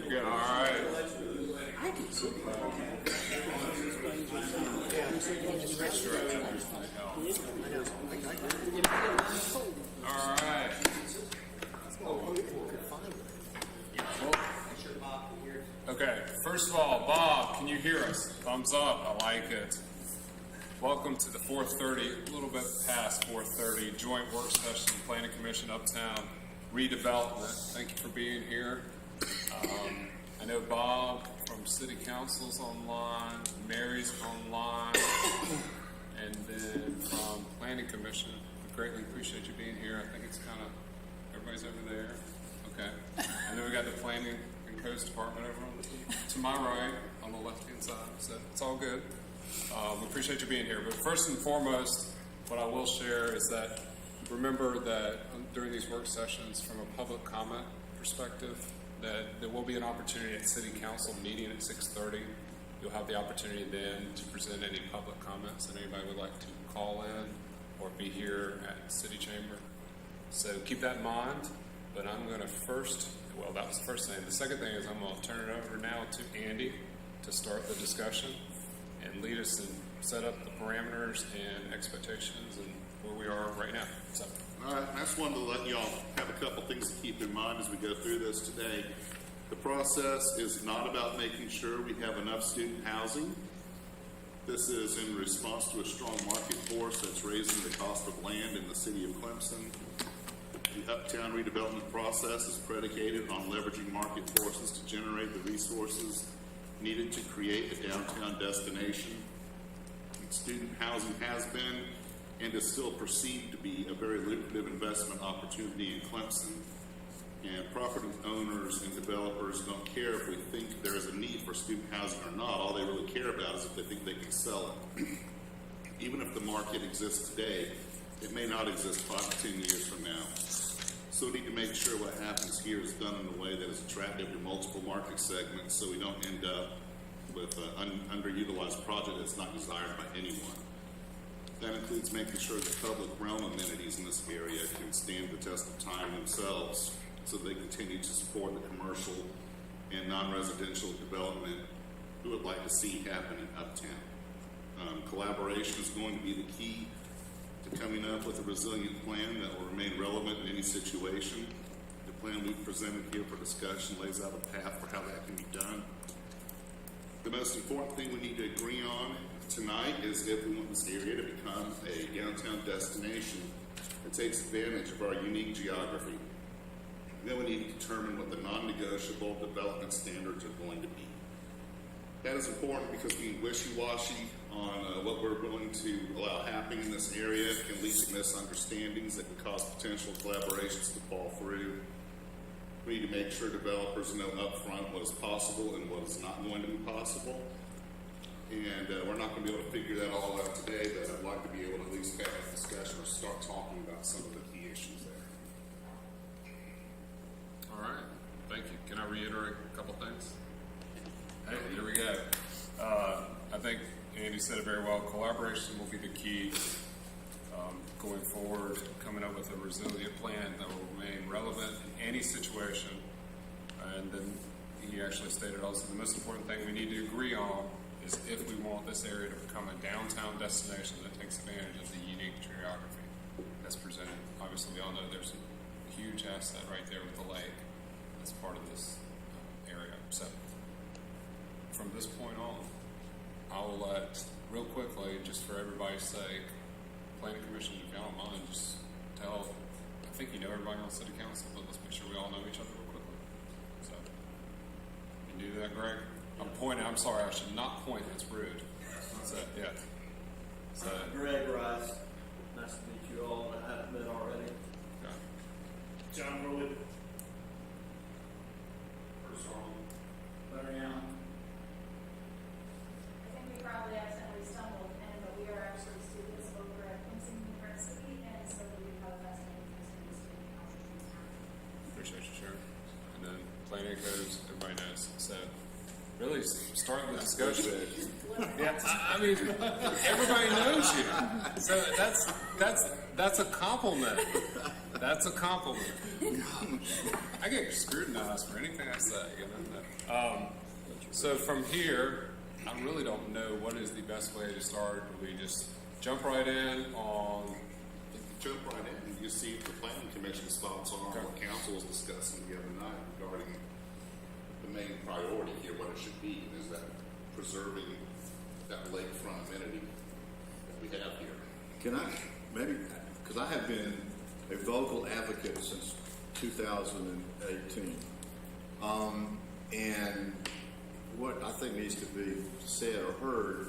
Good. All right. All right. Okay. First of all, Bob, can you hear us? Thumbs up. I like it. Welcome to the 4:30, a little bit past 4:30, joint work session, Planning Commission Uptown redevelopment. Thank you for being here. I know Bob from City Council's online, Mary's online, and then from Planning Commission. We greatly appreciate you being here. I think it's kind of, everybody's over there. Okay. And then we got the Planning and Coast Department over on to my right, on the left-hand side. So it's all good. We appreciate you being here. But first and foremost, what I will share is that remember that during these work sessions, from a public comment perspective, that there will be an opportunity at City Council meeting at 6:30. You'll have the opportunity then to present any public comments that anybody would like to call in or be here at City Chamber. So keep that in mind. But I'm going to first, well, that was the first thing. The second thing is I'm going to turn it over now to Andy to start the discussion and lead us and set up the parameters and expectations and where we are right now. So. All right, I just wanted to let y'all have a couple things to keep in mind as we go through this today. The process is not about making sure we have enough student housing. This is in response to a strong market force that's raising the cost of land in the city of Clemson. The Uptown redevelopment process is predicated on leveraging market forces to generate the resources needed to create a downtown destination. Student housing has been and is still perceived to be a very lucrative investment opportunity in Clemson. And property owners and developers don't care if we think there is a need for student housing or not. All they really care about is if they think they can sell it. Even if the market exists today, it may not exist 5 to 10 years from now. So we need to make sure what happens here is done in a way that is attractive to multiple market segments so we don't end up with an underutilized project that's not desired by anyone. That includes making sure the public realm amenities in this area can stand the test of time themselves so they continue to support the commercial and non-residential development we would like to see happen in Uptown. Collaboration is going to be the key to coming up with a resilient plan that will remain relevant in any situation. The plan we've presented here for discussion lays out a path for how that can be done. The most important thing we need to agree on tonight is if we want this area to become a downtown destination that takes advantage of our unique geography. Then we need to determine what the non-negotiable development standards are going to be. That is important because being wishy-washy on what we're willing to allow happening in this area can lead to misunderstandings that can cause potential collaborations to fall through. We need to make sure developers know upfront what is possible and what is not going to be possible. And we're not going to be able to figure that all out today, but I'd like to be able to at least have a discussion or start talking about some of the key issues there. All right. Thank you. Can I reiterate a couple things? Hey, here we go. I think Andy said it very well. Collaboration will be the key going forward, coming up with a resilient plan that will remain relevant in any situation. And then he actually stated also the most important thing we need to agree on is if we want this area to become a downtown destination that takes advantage of the unique geography that's presented. Obviously, we all know there's a huge asset right there with the lake that's part of this area. So from this point on, I will let, real quickly, just for everybody's sake, Planning Commission, if y'all don't mind, just tell, I think you know everybody on City Council, but let's make sure we all know each other real quickly. So, you do that, Greg? I'm pointing, I'm sorry, I should not point, it's rude. So, yeah. So, Greg Rice, nice to meet you all, I haven't met already. Okay. John Rowley. Bruce Arnold. Larry Allen. I think we probably accidentally stumbled, but we are actually students over at Clemson University, and so we have a fascinating history of student housing. Appreciate you sharing. And then planning codes, everybody knows. So, really starting the discussion. Yeah, I mean, everybody knows you. So That's a compliment. That's a compliment. I get scrutinized for anything I say, you know. So from here, I really don't know what is the best way to start. Do we just jump right in on? Jump right in, you see the planning commission's thoughts on what council was discussing the other night regarding the main priority here, what it should be, and is that preserving that lakefront amenity that we have here. Can I, maybe, because I have been a vocal advocate since 2018. And what I think needs to be said or heard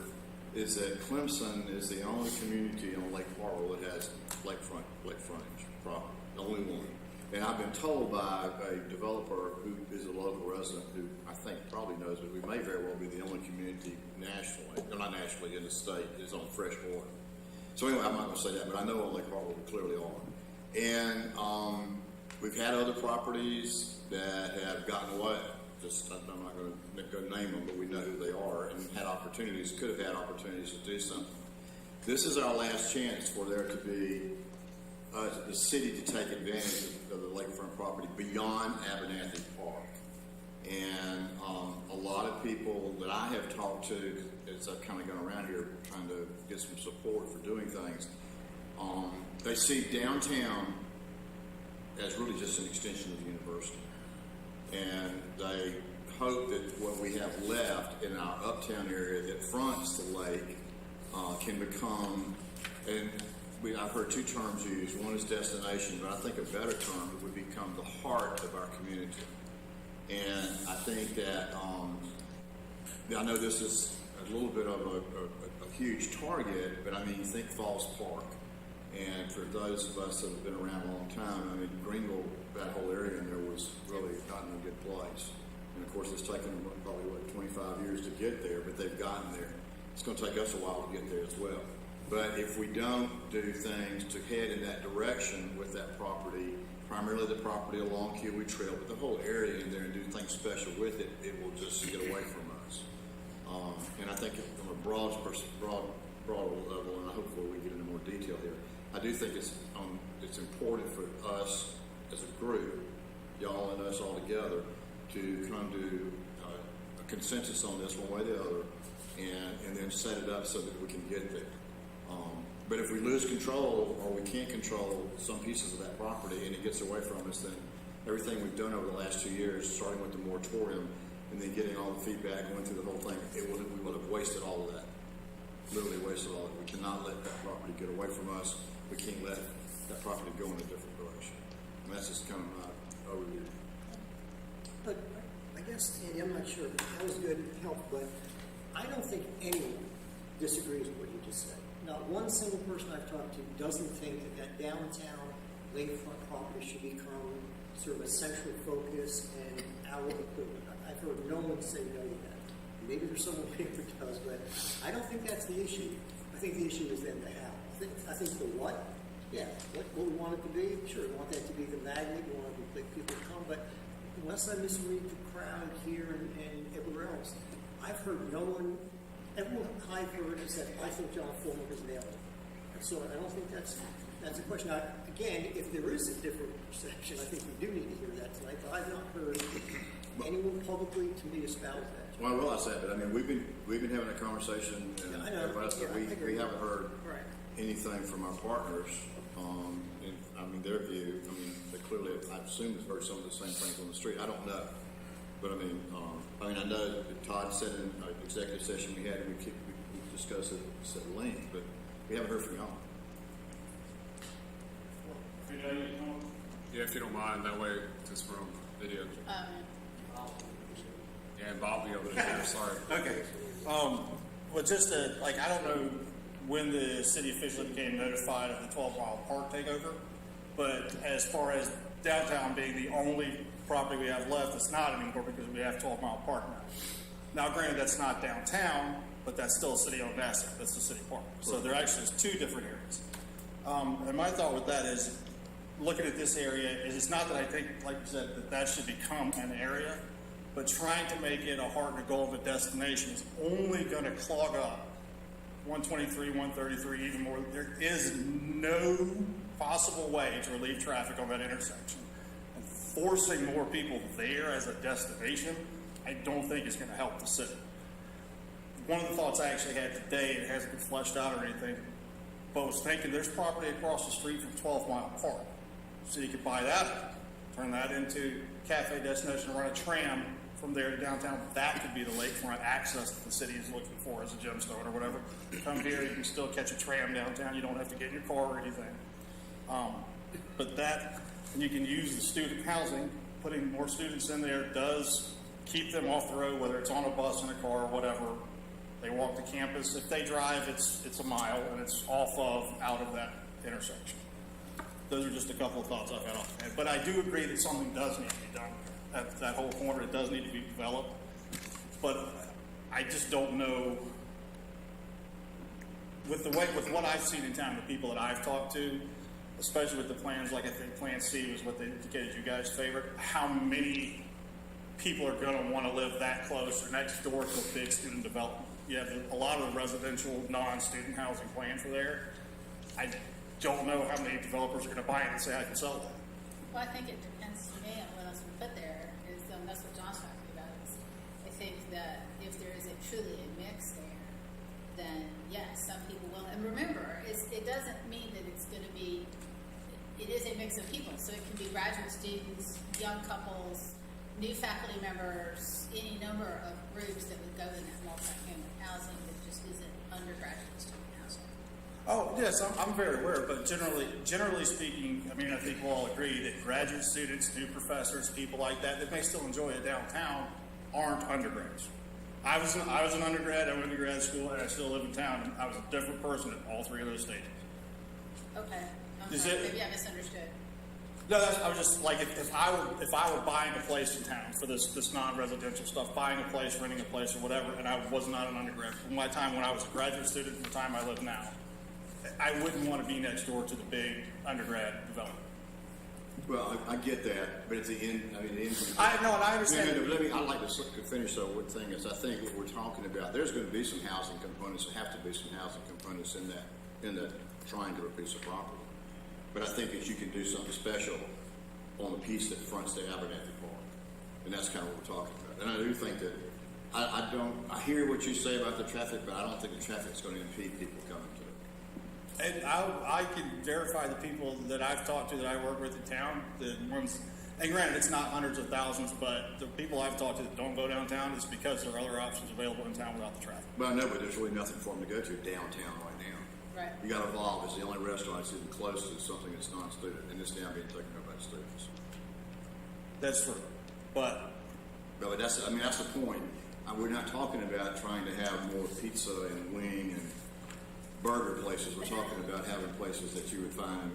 is that Clemson is the only community on Lake Hartwell that has lakefront property, the only one. And I've been told by a developer who is a local resident who I think probably knows, but we may very well be the only community nationally, or not nationally, in the state that is on fresh water. So anyway, I'm not going to say that, but I know on Lake Hartwell we clearly are. And we've had other properties that have gotten away. I'm not going to go name them, but we know who they are, and had opportunities, could have had opportunities to do something. This is our last chance for there to be the city to take advantage of the lakefront property beyond Abernathy Park. And a lot of people that I have talked to, as I've kind of gone around here trying to get some support for doing things, they see downtown as really just an extension of the university. And they hope that what we have left in our uptown area that fronts the lake can become, and I've heard two terms used. One is destination, but I think a better term would become the heart of our community. And I think that, I know this is a little bit of a huge target, but I mean, think Falls Park. And for those of us that have been around a long time, I mean, Greenville, that whole area in there was really not in a good place. And of course, it's taken them probably, 25 years to get there, but they've gotten there. It's going to take us a while to get there as well. But if we don't do things to head in that direction with that property, primarily the property along Kiwi Trail, but the whole area in there, and do things special with it, it will just get away from us. And I think from a broad level, and hopefully we get into more detail here, I do think it's important for us as a group, y'all and us all together, to come to a consensus on this one way or the other, and then set it up so that we can get there. But if we lose control, or we can't control some pieces of that property, and it gets away from us, then everything we've done over the last 2 years, starting with the moratorium, and then getting all the feedback, going through the whole thing, we will have wasted all of that. Literally wasted all of it. We cannot let that property get away from us. We can't let that property go in a different direction. And that's just kind of my overview. But I guess, Andy, I'm not sure that was good help, but I don't think anyone disagrees with what you just said. Not one single person I've talked to doesn't think that downtown lakefront property should become sort of a central focus and our equipment. I've heard no one say no to that. Maybe there's someone here that does, but I don't think that's the issue. I think the issue is then the how. I think the what, yeah, what we want it to be, sure, we want that to be the magnet, we want people to come, but unless I misread the crowd here and everywhere else, I've heard no one, everyone I've heard has said, I think John Fulmer has nailed it. So I don't think that's a question. Now, again, if there is a different perception, I think we do need to hear that tonight, but I've not heard anyone publicly to me espouse that. Well, I realize that, but I mean, we've been having a conversation, and Yeah, I know. everybody else, Yeah, we haven't heard Right. anything from our partners. And I mean, their view. I mean, they clearly, I assume, have heard some of the same things on the street. I don't know, but I mean, I know that Todd said in an executive session we had, we discussed it at length, but we haven't heard from y'all. Yeah, if you don't mind, that way, just from video. Yeah, and Bob will be able to hear, sorry. Okay. Well, just I don't know when the city officially became notified of the 12-mile park takeover, but as far as downtown being the only property we have left, it's not anymore because we have 12-mile park now. Now, granted, that's not downtown, but that's still a city-owned asset. That's the city park. So there actually is two different areas. And my thought with that is, looking at this area, is it's not that I think, like you said, that should become an area, but trying to make it a heart and a goal of a destination is only going to clog up 123, 133, even more. There is no possible way to relieve traffic on that intersection. And forcing more people there as a destination, I don't think is going to help the city. One of the thoughts I actually had today, it hasn't been fleshed out or anything, but was thinking there's property across the street from 12 Mile Park. So you could buy that up, turn that into cafe destination, run a tram from there to downtown. That could be the lakefront access that the city is looking for as a gemstone or whatever. Come here, you can still catch a tram downtown. You don't have to get in your car or anything. But that, and you can use the student housing, putting more students in there does keep them off the road, whether it's on a bus, in a car, or whatever. They walk to campus. If they drive, it's a mile, and it's off of, out of that intersection. Those are just a couple of thoughts I've had off the head. But I do agree that something does need to be done. That whole corner, it does need to be developed. But I just don't know, with what I've seen in town, the people that I've talked to, especially with the plans, like I think Plan C was what they indicated you guys' favorite, how many people are going to want to live that close or next door to a big student development. You have a lot of the residential non-student housing planned for there. I don't know how many developers are going to buy it and say I can sell that. Well, I think it depends to me on what else we put there. That's what John's talking about. I think that if there is truly a mix there, then yes, some people will. And remember, it doesn't mean that it's going to be. It is a mix of people, so it can be graduate students, young couples, new faculty members, any number of groups that would go in that multi-family housing that just isn't undergraduate student housing. Oh, yes, I'm very aware, but generally speaking, I mean, I think we'll all agree that graduate students, new professors, people like that may still enjoy it downtown, aren't undergrads. I was an undergrad, I went to grad school, and I still live in town, and I was a different person at all three of those stages. Okay. Is Sorry, it- maybe I misunderstood. No, I was just like, if I were buying a place in town for this non-residential stuff, buying a place, renting a place, or whatever, and I was not an undergrad, from my time when I was a graduate student to the time I live now, I wouldn't want to be next door to the big undergrad development. Well, I get that, but at the end, I mean, the end. I know, and I understand. No, let me, I'd like to finish though, one thing is, I think what we're talking about, there's gonna be some housing components, there have to be some housing components in that triangular piece of property. But I think that you can do something special on the piece that fronts the Abernathy Park. And that's kind of what we're talking about. And I do think that, I hear what you say about the traffic, but I don't think the traffic's gonna impede people coming to it. And I can verify the people that I've talked to that I work with in town, the ones, and granted, it's not hundreds of thousands, but the people I've talked to that don't go downtown is because there are other options available in town without the traffic. Well, I know, but there's really nothing for them to go to downtown right now. Right. You got to evolve. It's the only restaurant that's even close to something that's non-student, and it's now being taken over by students. That's true. But But that's the point. We're not talking about trying to have more pizza and wing and burger places. We're talking about having places that you would find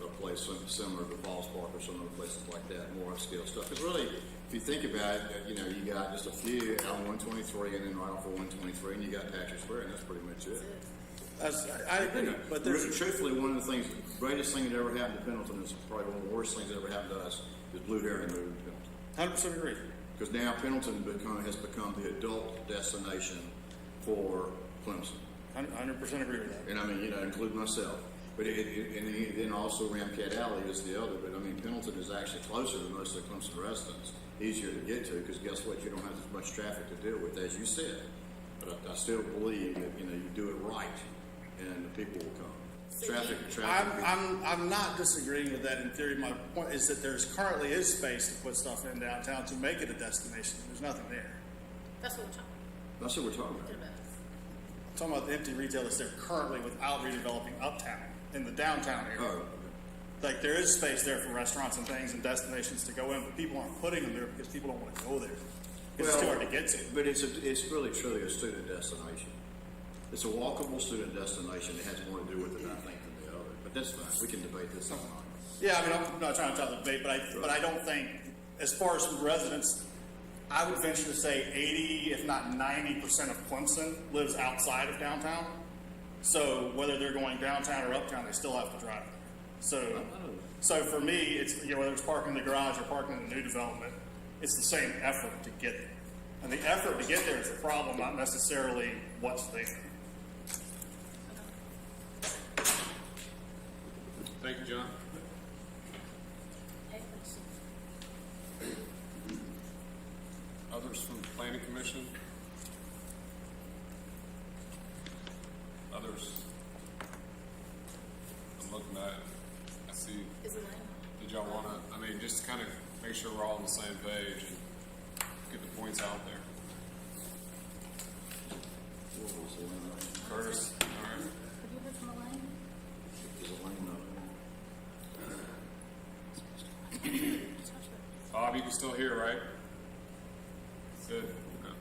in a place similar to Falls Park or some other places like that, more upscale stuff. Because really, if you think about it, you got just a few out on 123 and then right off of 123, and you got Patrick Square, and that's pretty much it. I agree. But there's Truthfully, one of the things, the greatest thing that ever happened to Pendleton is probably one of the worst things that ever happened to us is Blue Herring moving to Pendleton. 100% agree. Because now Pendleton has become the adult destination for Clemson. 100% agree with that. And I mean, include myself. But and then also Ramcat Alley is the other. But I mean, Pendleton is actually closer to most of the Clemson residents. Easier to get to because guess what? You don't have as much traffic to deal with, as you said. But I still believe that you do it right, and the people will come. Traffic. I'm not disagreeing with that in theory. My point is that there's currently is space to put stuff in downtown to make it a destination. There's nothing there. That's what we're talking That's what we're talking about. about. I'm talking about the empty retail that's there currently without redeveloping uptown in the downtown area. Oh, Like there is space there for restaurants and things and destinations to go in, but people aren't putting them there because people don't want to go there. It's too hard to get to. But it's really truly a student destination. It's a walkable student destination. It has more to do with it, I think, than the other. But that's fine. We can debate this online. Yeah, I mean, I'm not trying to talk the debate, but I don't think, as far as residents, I would venture to say 80, if not 90% of Clemson lives outside of downtown. So whether they're going downtown or uptown, they still have to drive there. So for me, it's whether it's parking in the garage or parking in the new development, it's the same effort to get there. And the effort to get there is the problem, not necessarily what's there. Thank you, John. Others from the planning commission? Others? I'm looking at it. I see. Is it like? Did y'all want to, I mean, just kind of make sure we're all on the same page and get the points out there. What was the line item? Curtis, all right. Have you heard from Elaine? There's a line item. Bob, you can still hear, right? Good. Okay.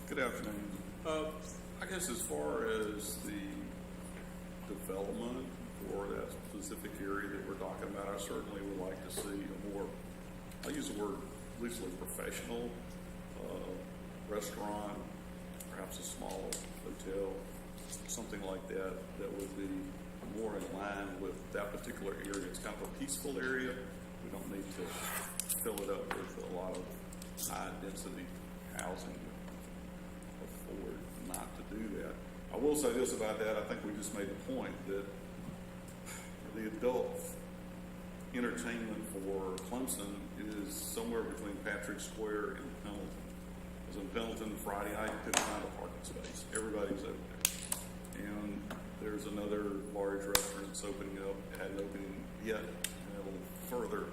Good afternoon. I guess as far as the development for that specific area that we're talking about, I certainly would like to see a more, I use the word loosely, professional restaurant, perhaps a small hotel, something like that, that would be more in line with that particular area. It's kind of a peaceful area. We don't need to fill it up with a lot of high-density housing afford not to do that. I will say this about that. I think we just made a point that the adult entertainment for Clemson is somewhere between Patrick Square and Pendleton. Because in Pendleton, Friday night, you couldn't find a parking space. Everybody's over there. And there's another large restaurant that's opening up. It hadn't opened yet. And it'll further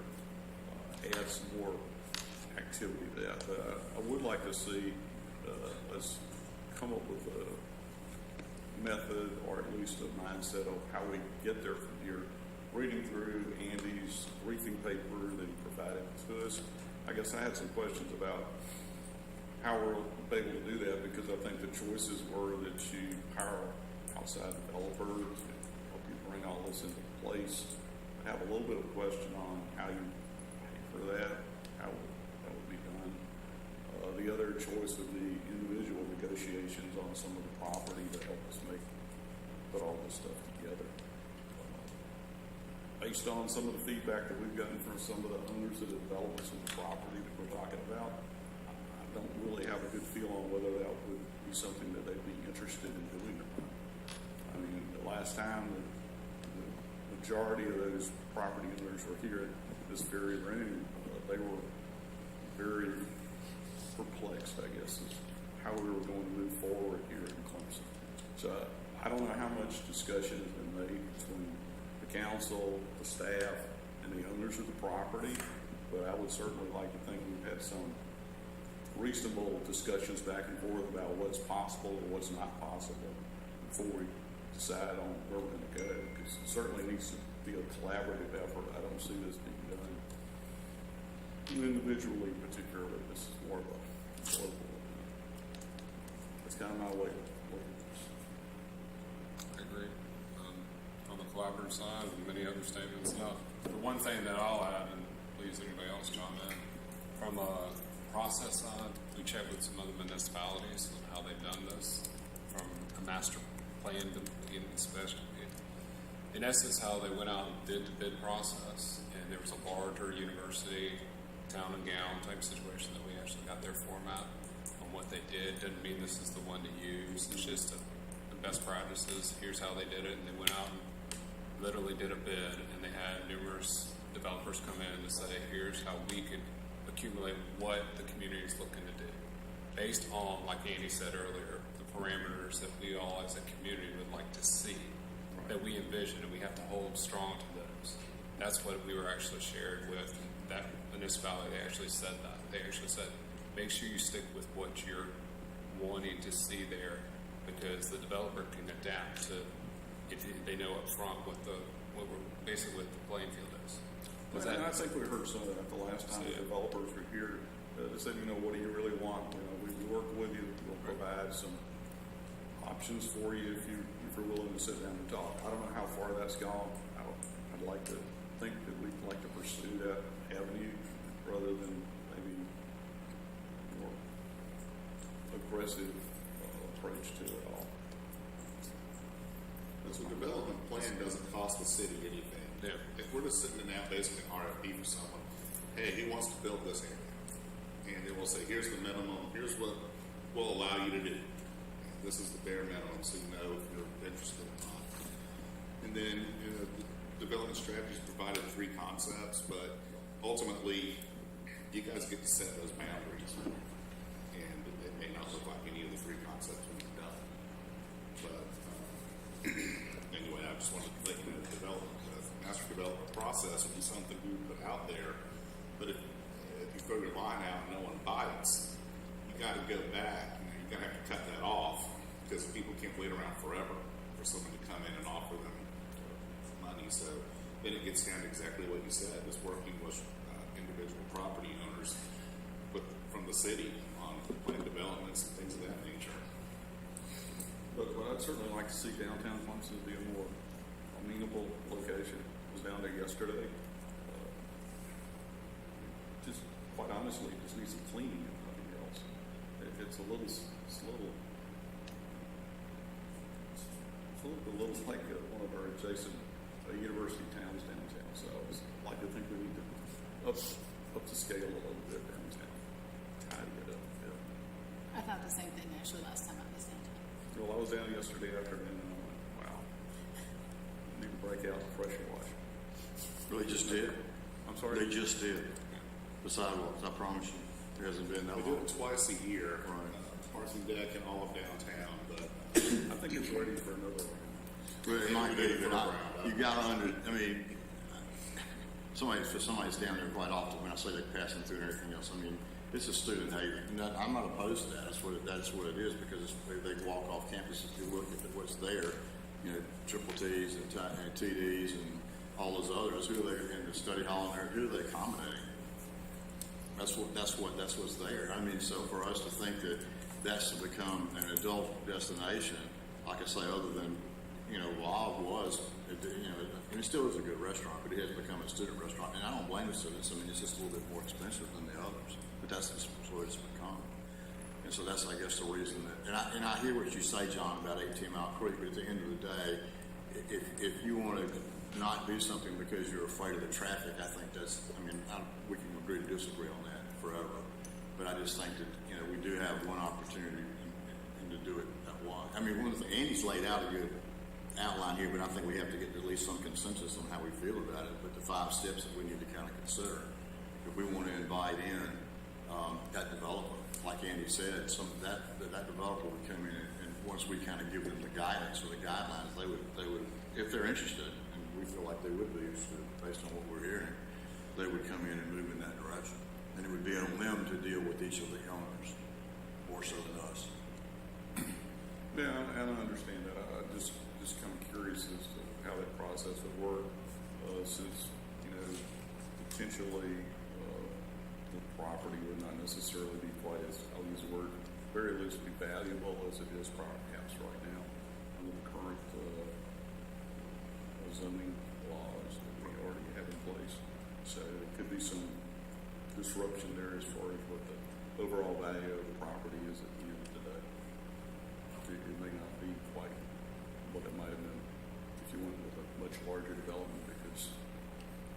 add some more activity to that. But I would like to see us come up with a method, or at least a mindset of how we get there from here. Reading through Andy's briefing paper that he provided to us, I guess I had some questions about how we're able to do that, because I think the choices were that you hire outside developers to help you bring all this into place. I have a little bit of a question on how you pay for that, how that would be done. The other choice would be individual negotiations on some of the property to help us put all this stuff together. Based on some of the feedback that we've gotten from some of the owners of the developments of the property that we're talking about, I don't really have a good feel on whether that would be something that they'd be interested in doing or not. I mean, the last time the majority of those property owners were here at this very room, they were very perplexed, I guess, is how we were going to move forward here in Clemson. So I don't know how much discussion has been made between the council, the staff, and the owners of the property, but I would certainly like to think we've had some reasonable discussions back and forth about what's possible or what's not possible before we decide on where we're going to go, because it certainly needs to be a collaborative effort. I don't see this being done individually, particularly. This is more of a global event. That's kind of my way of looking at this. I agree. On the collaborative side, and many other statements. The one thing that I'll add, and please anybody else chime in, from a process side, we checked with some other municipalities on how they've done this, from a master plan to especially. In essence, how they went out and did the bid process, and there was a larger university, town and gown type situation that we actually got their format on what they did. Doesn't mean this is the one to use. It's just the best practices. Here's how they did it, and they went out and literally did a bid, and they had numerous developers come in to say, here's how we could accumulate what the community is looking to do, based on, like Andy said earlier, the parameters that we all as a community would like to see, that we envision, and we have to hold strong to those. That's what we were actually shared with that municipality. They actually said that. They actually said, make sure you stick with what you're wanting to see there, because the developer can adapt to, if they know up front what we're basically what the playing field is. And I think we heard some of that the last time the developers were here. They said, what do you really want? We work with you. We'll provide some options for you if you're willing to sit down and talk. I don't know how far that's gone. I'd like to think that we'd like to pursue that avenue rather than maybe more aggressive approach to it all. So a development plan doesn't cost the city anything. Yeah. If we're just sitting in that basically an RFP for someone, hey, he wants to build this area. And then we'll say, here's the minimum, here's what we'll allow you to do. This is the bare minimum, so you know if you're interested or not. And then, development strategies provided 3 concepts, but ultimately, you guys get to set those boundaries. And it may not look like any of the 3 concepts we've done. But anyway, I just wanted to let you know the master development process would be something we would put out there. But if you throw your line out and no one bites, you got to go back. You're going to have to cut that off because people can't wait around forever for someone to come in and offer them money. So then it gets down to exactly what you said, is working with individual property owners from the city on planned developments and things of that nature. But I'd certainly like to see downtown Clemson be a more amenable location. I was down there yesterday. Just quite honestly, it just needs some cleaning and nothing else. It's a little like one of our adjacent university towns downtown. So I was like to think we need to up the scale a little bit downtown, tidy it up. Yeah. I thought the same thing actually last time I was downtown. Well, I was down yesterday afternoon and I went, wow, I need to break out the pressure washer. Really just did. I'm sorry? They just did. The sidewalks, I promise you. There hasn't been that We do long. it twice a year, Right. Parking deck and all of downtown, but I think it's ready for another round. Well, it might be, but you Roundabout. gotta I mean, somebody's down there quite often. When I say they're passing through and everything else, I mean, it's a student haven. I'm not opposed to that. That's what it is, because they walk off campus. If you look at what's there, you know, triple T's and TDs and all those others, who are they in the study hall in there? Who are they accommodating? That's what's there. I mean, so for us to think that that's to become an adult destination, like I say, other than, you know, Wild was, it still is a good restaurant, but it has become a student restaurant, and I don't blame the students. I mean, it's just a little bit more expensive than the others, but that's just what it's become. And so that's, I guess, the reason that, and I hear what you say, John, about 18 Mile Creek, but at the end of the day, if you want to not do something because you're afraid of the traffic, I think that's, we can agree to disagree on that forever. But I just think that, you know, we do have one opportunity and to do it that way. I mean, one of the things, Andy's laid out a good outline here, but I think we have to get at least some consensus on how we feel about it. But the 5 steps that we need to kind of consider if we want to invite in that developer, like Andy said, that developer would come in and once we kind of give them the guidance or the guidelines, they would, if they're interested, and we feel like they would be interested based on what we're hearing, they would come in and move in that direction. And it would be on them to deal with each of the owners, more so than us. Yeah, and I understand that. I just kind of curious as to how that process would work, since, you know, potentially the property would not necessarily be quite as, I'll use the word, very loosely valuable as it is perhaps right now under the current zoning laws that we already have in place. So it could be some disruption there as far as what the overall value of the property is at the end of the day. It may not be quite what it might have been if you went with a much larger development, because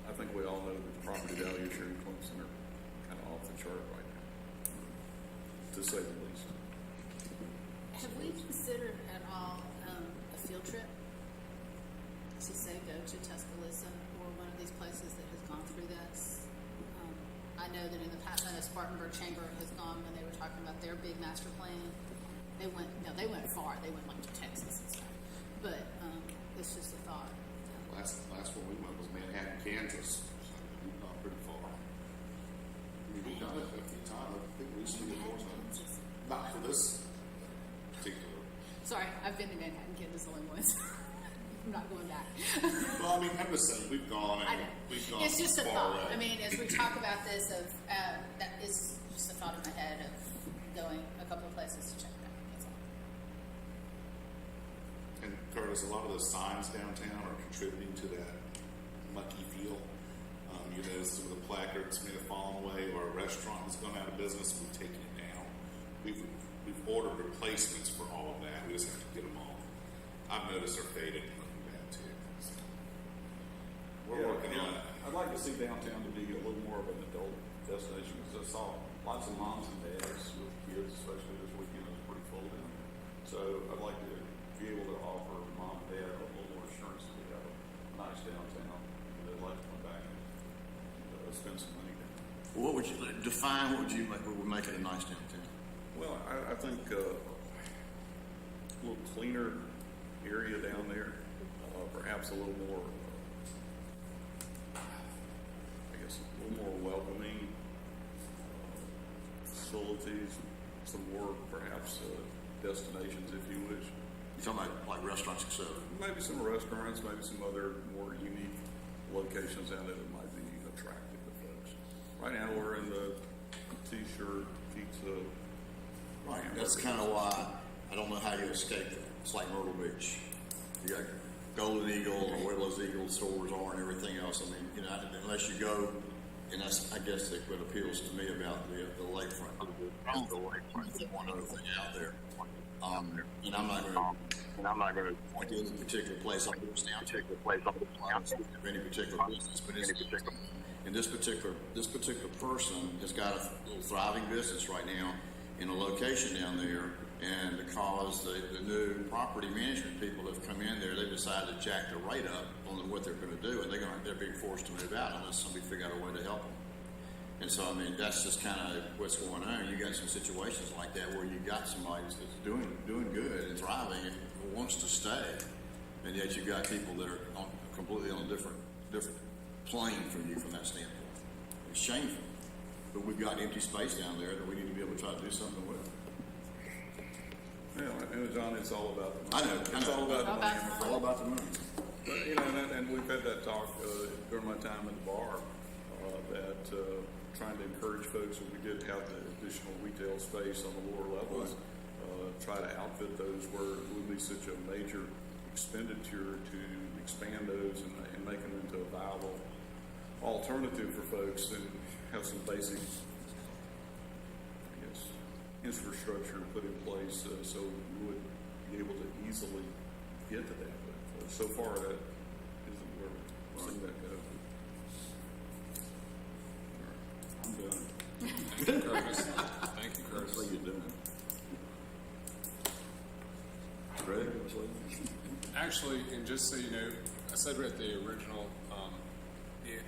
I think we all know that the property values here in Clemson are kind of off the chart right now, to say the least. Have we considered at all a field trip to say go to Tuscaloosa or one of these places that has gone through this? I know that in the past, I know Spartanburg Chamber has gone when they were talking about their big master plan. They went far. They went like to Texas and stuff. But it's just a thought. last one we went was Manhattan, Kansas. We've gone pretty far. We've done it a few times. I think recently before, not for this particular. Sorry, I've been to Manhattan, Kansas only once. I'm not going back. Well, I mean, I'm just saying we've gone I and know. we've gone It's just a far thought. away. I mean, as we talk about this, that is just a thought in my head of going a couple of places to check it out. That's all. And Curtis, a lot of those signs downtown are contributing to that mucky feel. You know, some of the placards may have fallen away, or a restaurant has gone out of business. We've taken it down. We've ordered replacements for all of that. We just have to get them all. I've noticed they're faded and looking bad too. So we're working on it. I'd like to see downtown to be a little more of an adult destination, because I saw lots of moms and dads with kids, especially this weekend. It was pretty full down there. So I'd like to be able to offer mom and dad a little more assurance that we have a nice downtown, they'd like to come back and spend some money down. What would you define? What would you make? What would make it a nice downtown? Well, I think a little cleaner area down there, perhaps a little more, I guess, a little more welcoming facilities, some more perhaps destinations, if you wish. You talking about like restaurants, etc. Maybe some restaurants, maybe some other more unique locations down there that might be attractive to folks. Right now, we're in the t-shirt, pizza. Right. That's kind of why I don't know how you escape that. It's like Myrtle Beach. You got Golden Eagle or where those Eagle stores are and everything else. I mean, you know, unless you go, and that's, I guess, what appeals to me about the lakefront. One other thing out there. And I'm not going to point to any particular place. I'm going to stay on any particular business, but and this particular person has got a little thriving business right now in a location down there, and because the new property management people have come in there, they've decided to jack the rate up on what they're going to do, and they're being forced to move out unless somebody figure out a way to help them. And so, I mean, that's just kind of what's going on. You got some situations like that where you got somebody that's doing good and thriving and wants to stay, and yet you got people that are completely on a different plane from you from that standpoint. It's shameful, but we've got empty space down there that we need to be able to try to do something with. Yeah, and John, it's all about the I money. know. It's all about the money. It's all about the money. But, you know, and we've had that talk during my time in the bar that trying to encourage folks, and we did have the additional retail space on the lower levels, try to outfit those where it would be such a major expenditure to expand those and make them into a viable alternative for folks and have some basic, I guess, infrastructure put in place so we would be able to easily get to that. But so far, that isn't where we've seen that go. I'm done. Thank you, Curtis. Thank you, That's what Curtis. you're doing. Greg, what's what you Actually, and just so you know, I said at the original,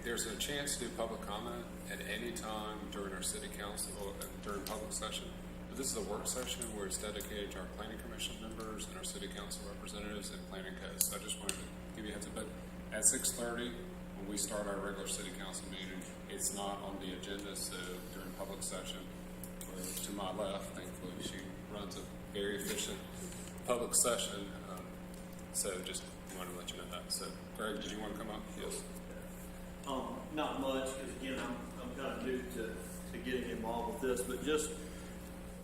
there's a chance to do public comment at any time during our city council and during public session. But this is a work session where it's dedicated to our planning commission members and our city council representatives and planning codes. So I just wanted to give you a heads up. But at 6:30, when we start our regular city council meeting, it's not on the agenda. So during public session, to my left, thankfully, she runs a very efficient public session. So just wanted to let you know that. So, Greg, did you want to come up? Yes. Not much, because again, I'm kind of new to getting involved with this, but just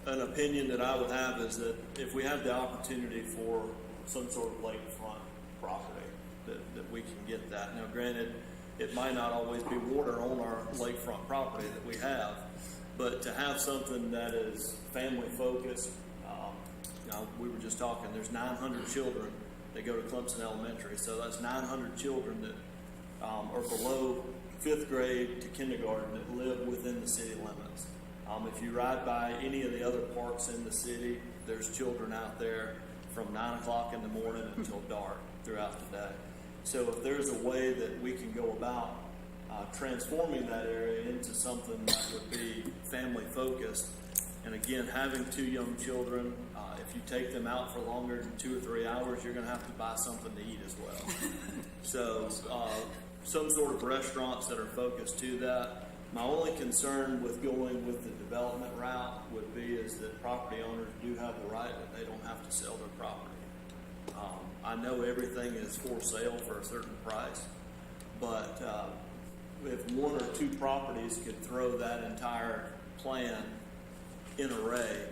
an opinion that I would have is that if we have the opportunity for some sort of lakefront property, that we can get that. Now, granted, it might not always be water on our lakefront property that we have, but to have something that is family focused, we were just talking, there's 900 children that go to Clemson Elementary, so that's 900 children that are below 5th grade to kindergarten that live within the city limits. If you ride by any of the other parks in the city, there's children out there from 9 o'clock in the morning until dark throughout the day. So if there's a way that we can go about transforming that area into something that would be family focused, and again, having 2 young children, if you take them out for longer than 2 or 3 hours, you're going to have to buy something to eat as well. So some sort of restaurants that are focused to that. My only concern with going with the development route would be is that property owners do have the right that they don't have to sell their property. I know everything is for sale for a certain price, but if 1 or 2 properties could throw that entire plan in array,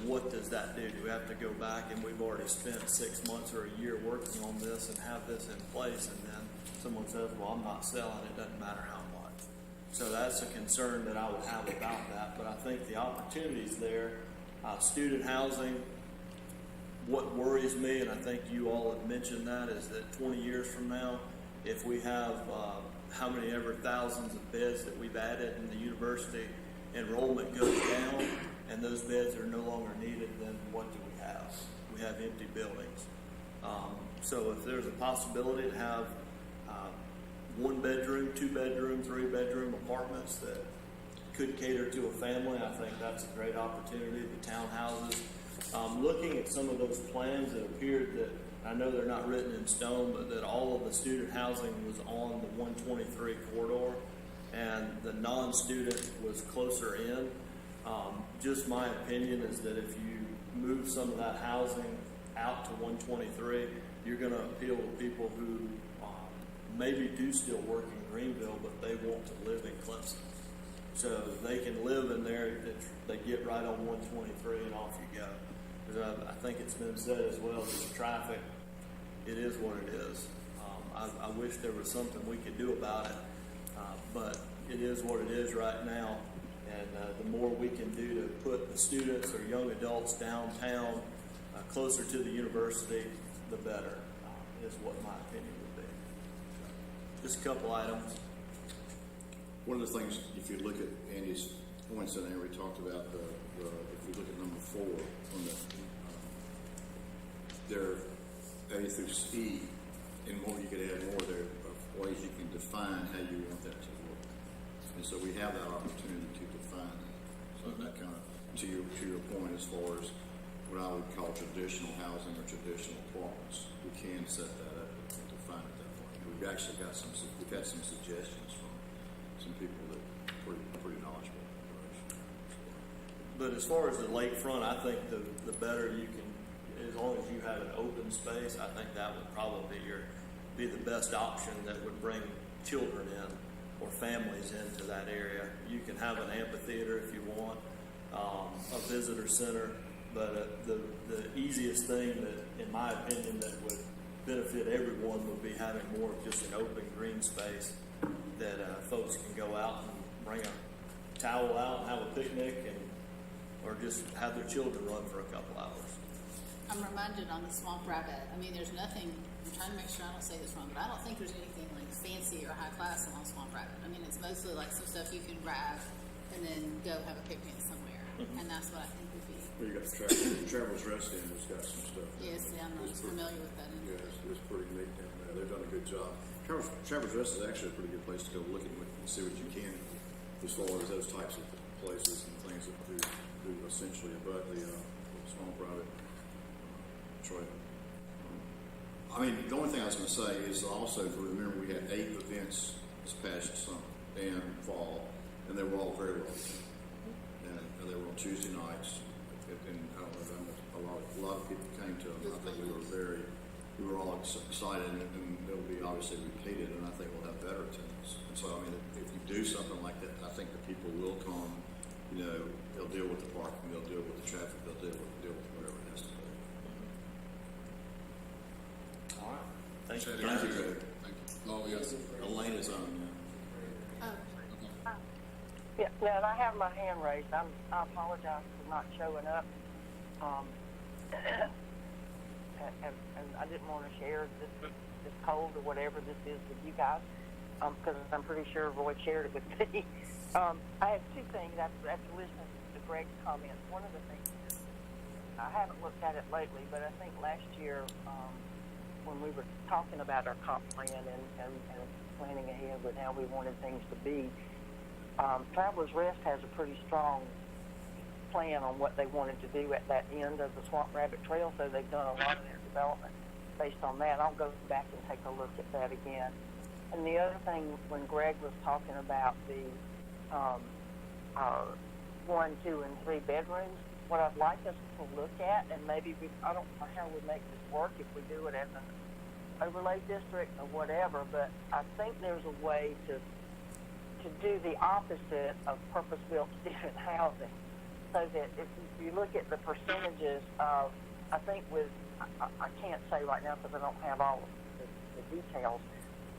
what does that do? Do we have to go back and we've already spent 6 months or a year working on this and have this in place, and then someone says, well, I'm not selling, it doesn't matter how much. So that's a concern that I would have about that, but I think the opportunity's there. Student housing, what worries me, and I think you all have mentioned that, is that 20 years from now, if we have how many ever thousands of beds that we've added in the university, enrollment goes down, and those beds are no longer needed, then what do we have? We have empty buildings. So if there's a possibility to have one bedroom, 2 bedroom, 3 bedroom apartments that could cater to a family. I think that's a great opportunity. The townhouses. Looking at some of those plans, it appeared that, I know they're not written in stone, but that all of the student housing was on the 123 corridor and the non-student was closer in. Just my opinion is that if you move some of that housing out to 123, you're going to appeal to people who maybe do still work in Greenville, but they want to live in Clemson. So they can live in there, they get right on 123 and off you go. Because I think it's been said as well that the traffic, it is what it is. I wish there was something we could do about it, but it is what it is right now. And the more we can do to put the students or young adults downtown, closer to the university, the better, is what my opinion would be. Just a couple items. One of the things, if you look at Andy's points in there, we talked about if you look at number 4, on the, there, A through C, and more, you could add more there of ways you can define how you want that to work. And so we have that opportunity to define that. So that kind of, to your point, as far as what I would call traditional housing or traditional apartments, we can set that up and define it that way. We've actually got we've had some suggestions from some people that are pretty knowledgeable in that direction. But as far as the lakefront, I think the better you can, as long as you have an open space, I think that would probably be the best option that would bring children in or families into that area. You can have an amphitheater if you want, a visitor center, but the easiest thing that, in my opinion, that would benefit everyone would be having more of just an open green space that folks can go out and bring a towel out and have a picnic, or just have their children run for a couple hours. I'm reminded on the Swamp Rabbit, I mean, there's nothing, I'm trying to make sure I don't say this wrong, but I don't think there's anything like fancy or high class along Swamp Rabbit. I mean, it's mostly like some stuff you can grab and then go have a picnic somewhere. And that's what I think would be. Well, you got the Travelers Rest Inn has got some stuff. Yes, yeah, I'm not familiar with that. Yeah, it's pretty neat down there. They've done a good job. Travelers Rest is actually a pretty good place to go look and see what you can as far as those types of places and things that do essentially abut the Swamp Rabbit trail. I mean, the only thing I was going to say is also, remember, we had 8 events this past summer and fall, and they were all very well attended. And they were on Tuesday nights, and I don't know, a lot of people came to them. I think we were all excited, and they'll be obviously repeated, and I think we'll have better attendance. And so, I mean, if you do something like that, I think the people will come. You know, they'll deal with the parking, they'll deal with the traffic, they'll deal with whatever it has to be. All right. Thank you. Thank you, Greg. Thank you. Oh, yes. Elaine is on now. Yeah, and I have my hand raised. I apologize for not showing up. And I didn't want to share this cold or whatever this is with you guys, because I'm pretty sure Roy shared it with me. I have 2 things after listening to Greg's comments. One of the things, I haven't looked at it lately, but I think last year when we were talking about our comp plan and planning ahead with how we wanted things to be, Travelers Rest has a pretty strong plan on what they wanted to do at that end of the Swamp Rabbit Trail, so they've done a lot of their development based on that. I'll go back and take a look at that again. And the other thing, when Greg was talking about the 1, 2, and 3 bedrooms, what I'd like us to look at, and maybe I don't know how we make this work if we do it as an overlay district or whatever, but I think there's a way to do the opposite of purpose-built student housing, so that if you look at the percentages of, I think I can't say right now because I don't have all of the details,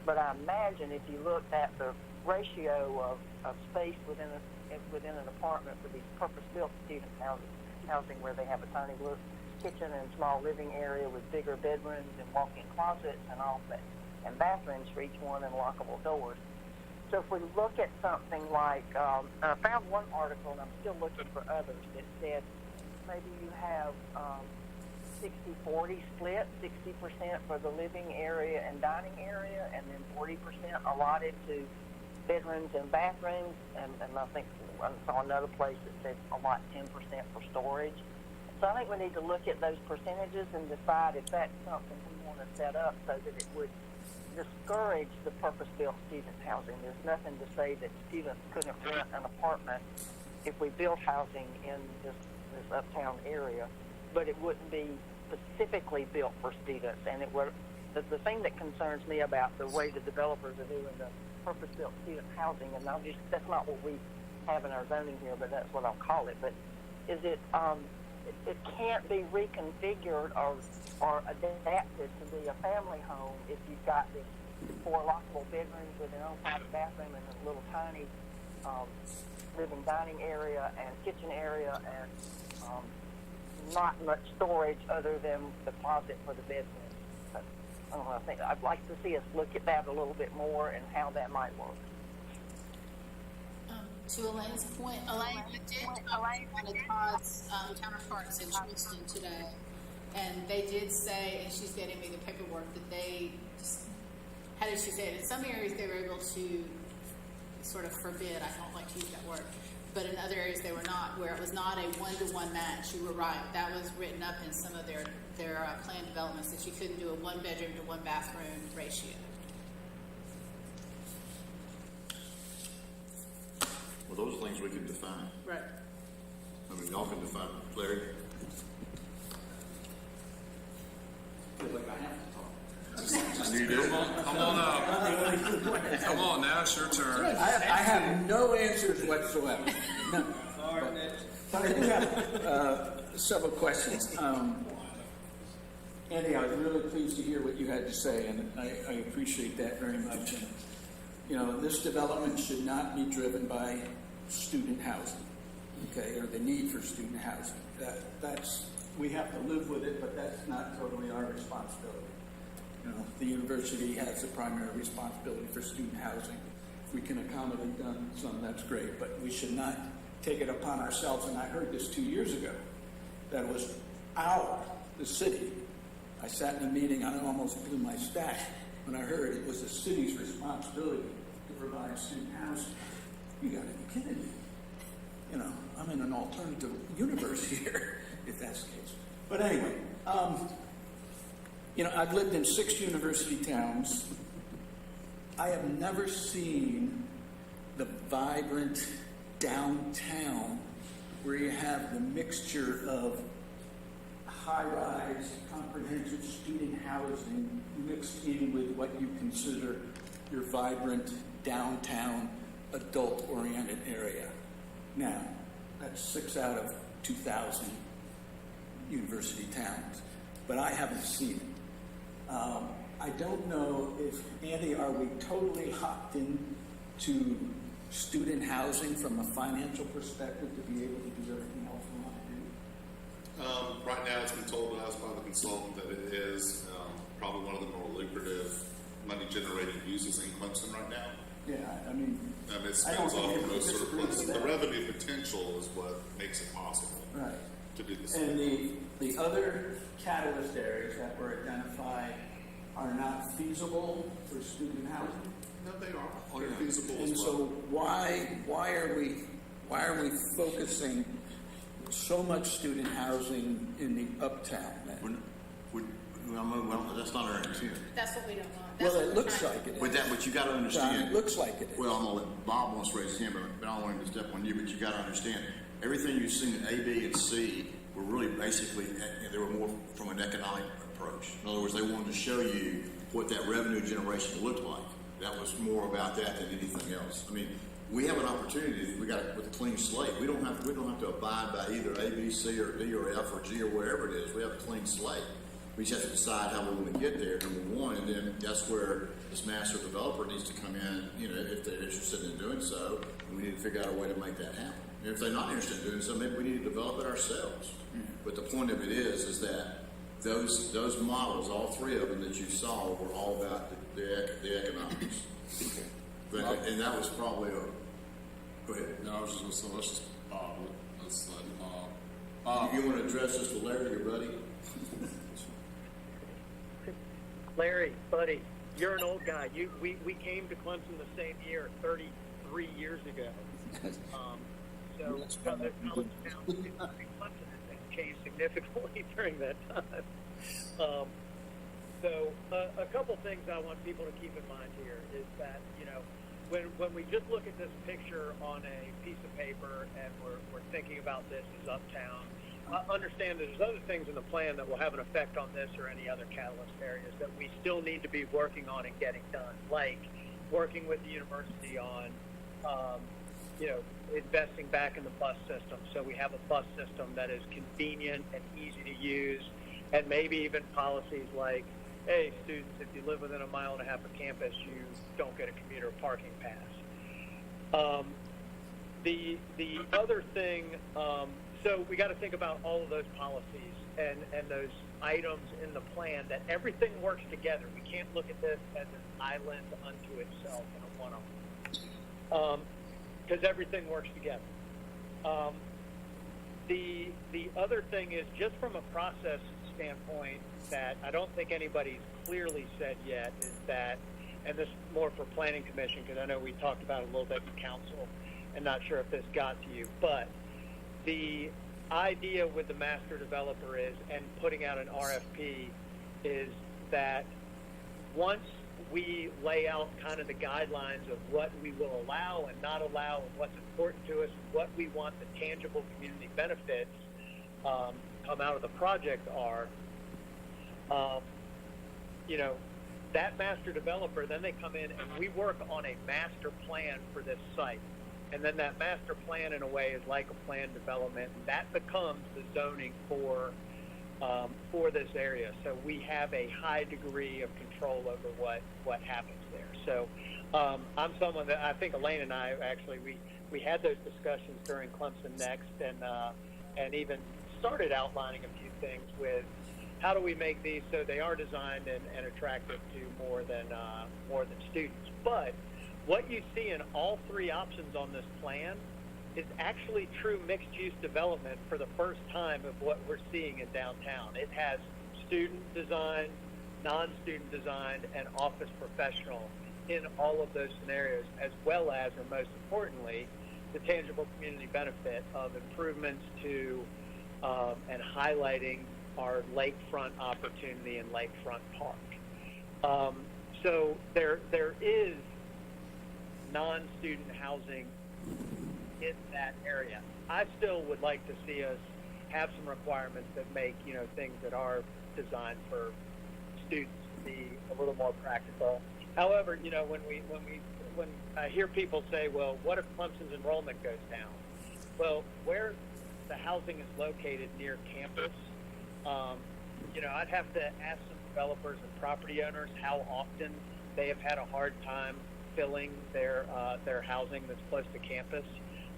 but I imagine if you looked at the ratio of space within an apartment for these purpose-built student housing where they have a tiny little kitchen and small living area with bigger bedrooms and walk-in closets and all that, and bathrooms for each one and lockable doors. So if we look at something like, I found one article, and I'm still looking for others, that said maybe you have 60-40 split, 60% for the living area and dining area, and then 40% allotted to bedrooms and bathrooms, and I think I saw another place that said allot 10% for storage. So I think we need to look at those percentages and decide if that's something we want to set up so that it would discourage the purpose-built student housing. There's nothing to say that students couldn't rent an apartment if we built housing in this uptown area, but it wouldn't be specifically built for students. And it would, the thing that concerns me about the way the developers are doing the purpose-built student housing, and that's not what we have in our zoning here, but that's what I'll call it, but is it can't be reconfigured or adapted to be a family home if you've got this 4 lockable bedrooms with their own private bathroom and a little tiny living dining area and kitchen area and not much storage other than the closet for the bedroom. But, I don't know, I think I'd like to see us look at that a little bit more and how that might work. To Elaine's point, Elaine, we did talk to one of Todd's counterparts in Charleston today, and they did say, and she's getting me the paperwork, that they just, how did she say it? In some areas they were able to sort of forbid, I don't like to use that word, but in other areas they were not, where it was not a one-to-one match. You were right. That was written up in some of their planned developments, that you couldn't do a 1-bedroom to 1-bathroom ratio. Well, those are things we can define. Right. I mean, y'all can define it. Larry? You do? Come on up. Come on, now it's your turn. I have no answers whatsoever. None. But I do have several questions. Andy, I was really pleased to hear what you had to say, and I appreciate that very much. And, you know, this development should not be driven by student housing, okay, or the need for student housing. That's we have to live with it, but that's not totally our responsibility. You know, the university has the primary responsibility for student housing. If we can accommodate them, some, that's great, but we should not take it upon ourselves. And I heard this 2 years ago, that it was the city. I sat in a meeting, I almost blew my stack when I heard it was the city's responsibility to provide student housing. You gotta be kidding me. You know, I'm in an alternative universe here, if that's the case. But anyway, you know, I've lived in 6 university towns. I have never seen the vibrant downtown where you have the mixture of high-rise, comprehensive student housing mixed in with what you consider your vibrant downtown adult-oriented area. Now, that's 6 out of 2,000 university towns, but I haven't seen it. I don't know if, Andy, are we totally hopped into student housing from a financial perspective to be able to do everything else we want to do? Right now, it's been told to us by the consultant that it is probably one of the more lucrative money-generating uses in Clemson right now. Yeah, I mean, it spins off the most surplus. The revenue potential is what makes it possible right. to do this. And the other catalyst areas that were identified are not feasible for student housing. No, they are. They're feasible And as well. so why are we focusing so much student housing in the uptown? Then? That's not our intent. That's what we don't want. That's Well, what it we're looks trying like to it do. is. But you got to John, understand. it looks like it is. Well, I'm gonna let Bob wants to raise his hand, but I don't want him to step on you. But you got to understand, everything you've seen in A, B, and C were really basically they were more from an economic approach. In other words, they wanted to show you what that revenue generation looked like. That was more about that than anything else. I mean, we have an opportunity. We got it with a clean slate. We don't have to abide by either A, B, C, or D, or F, or G, or wherever it is. We have a clean slate. We just have to decide how we're going to get there, number one, and then that's where this master developer needs to come in, you know, if they're interested in doing so, and we need to figure out a way to make that happen. And if they're not interested in doing so, maybe we need to develop it ourselves. But the point of it is that those models, all 3 of them that you saw, were all about the economics. But, and that was probably go ahead. No, I was just going to say, let's let Bob. You want to address this to Larry, your buddy? Larry, buddy, you're an old guy. We came to Clemson the same year, 33 years ago. So the college town in Clemson has changed significantly during that time. So a couple things I want people to keep in mind here is that, you know, when we just look at this picture on a piece of paper and we're thinking about this as Uptown, understand that there's other things in the plan that will have an effect on this or any other catalyst areas that we still need to be working on and getting done, like working with the university on, you know, investing back in the bus system. So we have a bus system that is convenient and easy to use, and maybe even policies like, hey, students, if you live within 1.5 miles of campus, you don't get a commuter parking pass. The other thing, so we got to think about all of those policies and those items in the plan, that everything works together. We can't look at this as an island unto itself in a one-off, because everything works together. The other thing is, just from a process standpoint, that I don't think anybody's clearly said yet, is that, and this is more for Planning Commission, because I know we talked about it a little bit in council, and not sure if this got to you, but the idea with the master developer is, and putting out an RFP, is that once we lay out kind of the guidelines of what we will allow and not allow, and what's important to us, and what we want the tangible community benefits come out of the project are, you know, that master developer, then they come in and we work on a master plan for this site. And then that master plan, in a way, is like a planned development, and that becomes the zoning for this area. So we have a high degree of control over what happens there. So I'm someone that, I think Elaine and I actually, we had those discussions during Clemson Next, and even started outlining a few things with how do we make these so they are designed and attractive to more than students. But what you see in all three options on this plan is actually true mixed-use development for the first time of what we're seeing in downtown. It has student designed, non-student designed, and office professional in all of those scenarios, as well as, and most importantly, the tangible community benefit of improvements to and highlighting our lakefront opportunity and lakefront park. So there is non-student housing in that area. I still would like to see us have some requirements that make, you know, things that are designed for students to be a little more practical. However, you know, when I hear people say, well, what if Clemson's enrollment goes down? Well, where the housing is located near campus, you know, I'd have to ask some developers and property owners how often they have had a hard time filling their housing that's close to campus.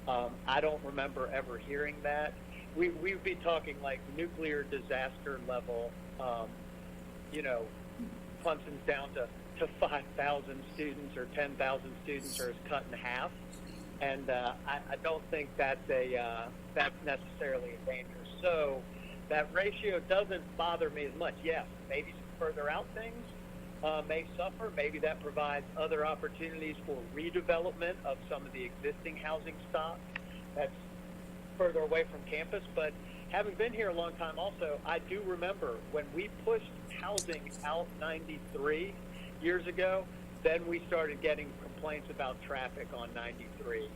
I don't remember ever hearing that. We'd be talking like nuclear disaster level. You know, Clemson's down to 5,000 students or 10,000 students, or is cut in half. And I don't think that's necessarily a danger. So that ratio doesn't bother me as much. Yes, maybe some further out things may suffer. Maybe that provides other opportunities for redevelopment of some of the existing housing stock that's further away from campus. But having been here a long time also, I do remember when we pushed housing out 93 years ago, then we started getting complaints about traffic on 93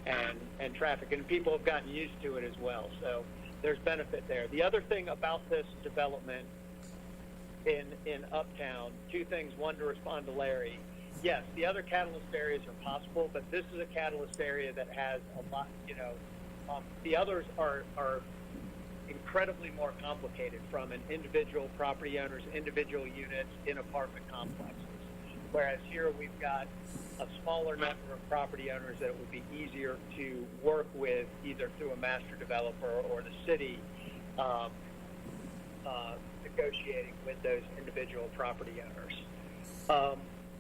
and traffic, and people have gotten used to it as well. So there's benefit there. The other thing about this development in Uptown, two things. One, to respond to Larry. Yes, the other catalyst areas are possible, but this is a catalyst area that has a lot, you know, the others are incredibly more complicated, from an individual property owners, individual units in apartment complexes. Whereas here we've got a smaller number of property owners that it would be easier to work with, either through a master developer or the city, negotiating with those individual property owners.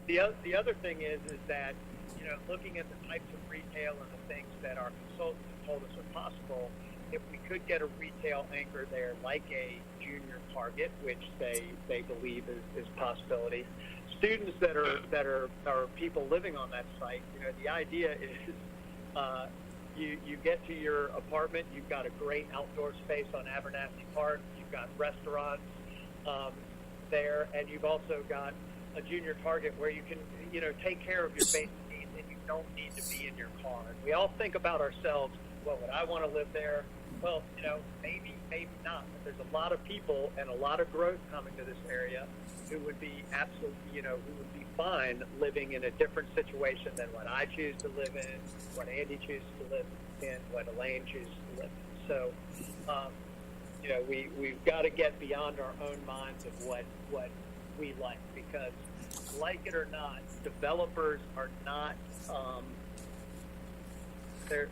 The other thing is that, you know, looking at the types of retail and the things that our consultants have told us are possible, if we could get a retail anchor there, like a junior Target, which they believe is a possibility. Students that are people living on that site, the idea is you get to your apartment, you've got a great outdoor space on Abernathy Park, you've got restaurants there, and you've also got a junior Target where you can take care of your basic needs and you don't need to be in your car. And we all think about ourselves, well, would I want to live there? Well, maybe not. But there's a lot of people and a lot of growth coming to this area who would be absolutely, who would be fine living in a different situation than what I choose to live in, what Andy chooses to live in, what Elaine chooses to live in. So, we've got to get beyond our own minds of what we like, because like it or not, developers are not, they're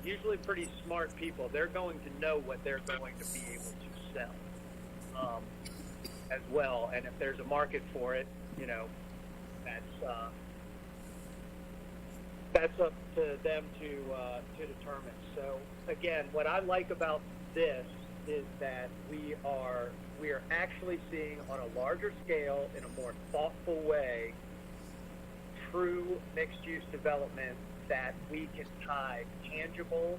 usually pretty smart people. They're going to know what they're going to be able to sell as well. And if there's a market for it, that's up to them to determine. So again, what I like about this is that we are actually seeing on a larger scale, in a more thoughtful way, true mixed-use development that we can tie tangible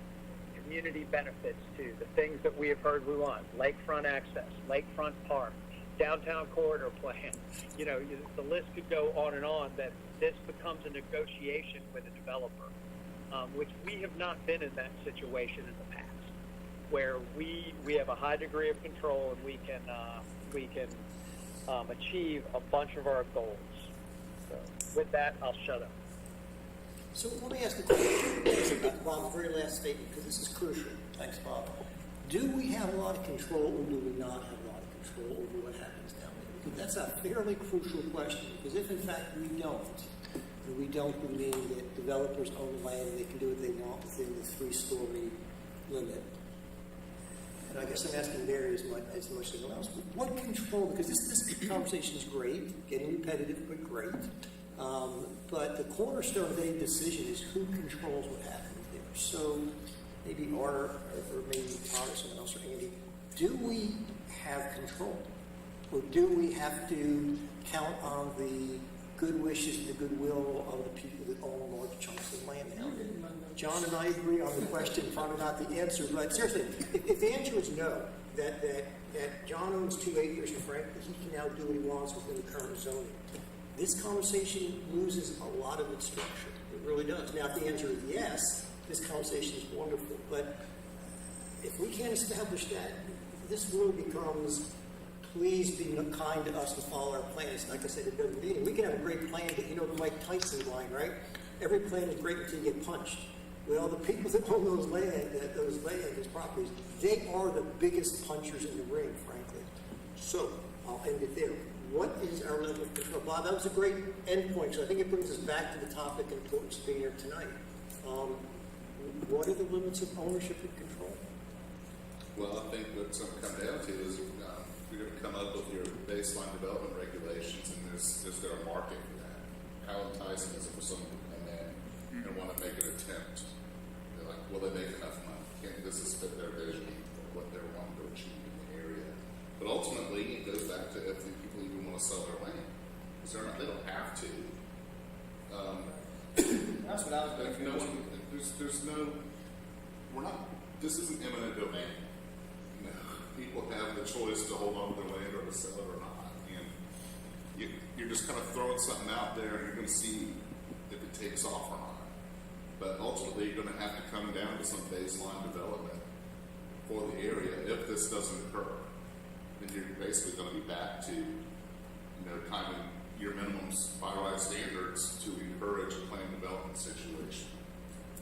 community benefits to, the things that we have heard we want: lakefront access, lakefront park, downtown corridor plan. The list could go on and on, that this becomes a negotiation with a developer, which we have not been in that situation in the past, where we have a high degree of control and we can achieve a bunch of our goals. So with that, I'll shut up. So let me ask a question about Bob's very last statement, because this is crucial. Thanks, Bob. Do we have a lot of control, or do we not have a lot of control over what happens down there? Because that's a fairly crucial question, because if in fact we don't mean that developers own the land and they can do what they want within the 3-story limit. And I guess I'm asking Barry as much as anyone else. What control? Because this conversation is great, getting repetitive, but great. But the cornerstone of any decision is who controls what happens there. So maybe Art, or maybe Todd, or someone else, or Andy, do we have control? Or do we have to count on the good wishes and the goodwill of the people that own large chunks of land now? John and I agree on the question, probably not the answer, but seriously, if the answer is no, that John owns 2 acres and frankly he can now do what he wants within the current zoning, this conversation loses a lot of its structure. It really does. Now, if the answer is yes, this conversation is wonderful, but if we can't establish that, this really becomes, please be kind to us and follow our plans. Like I said, it doesn't mean we can have a great plan, but the Mike Tyson line, right? Every plan is great until you get punched. Well, the people that own those properties, they are the biggest punchers in the ring, frankly. So I'll end it there. What is our level of control? Bob, that was a great end point, so I think it brings us back to the topic and importance of being here tonight. What are the limits of ownership and control? Well, I think what's going to come down to is you're going to come up with your baseline development regulations, and there's a market for that. How enticing is it for someone to come in and want to make an attempt? They're like, will they make enough money? Can this fit their vision for what they're wanting to achieve in the area? But ultimately, it goes back to if the people even want to sell their land. Because they don't have to. That's what I was going No one, there's no, we're not, this isn't eminent domain. People have the choice to hold on to their land or to sell it or not. And you're just kind of throwing something out there and you're going to see if it takes off or not. But ultimately, you're going to have to come down to some baseline development for the area if this doesn't occur. Then you're basically going to be back to, kind of your minimums by right standards to encourage a planned development situation.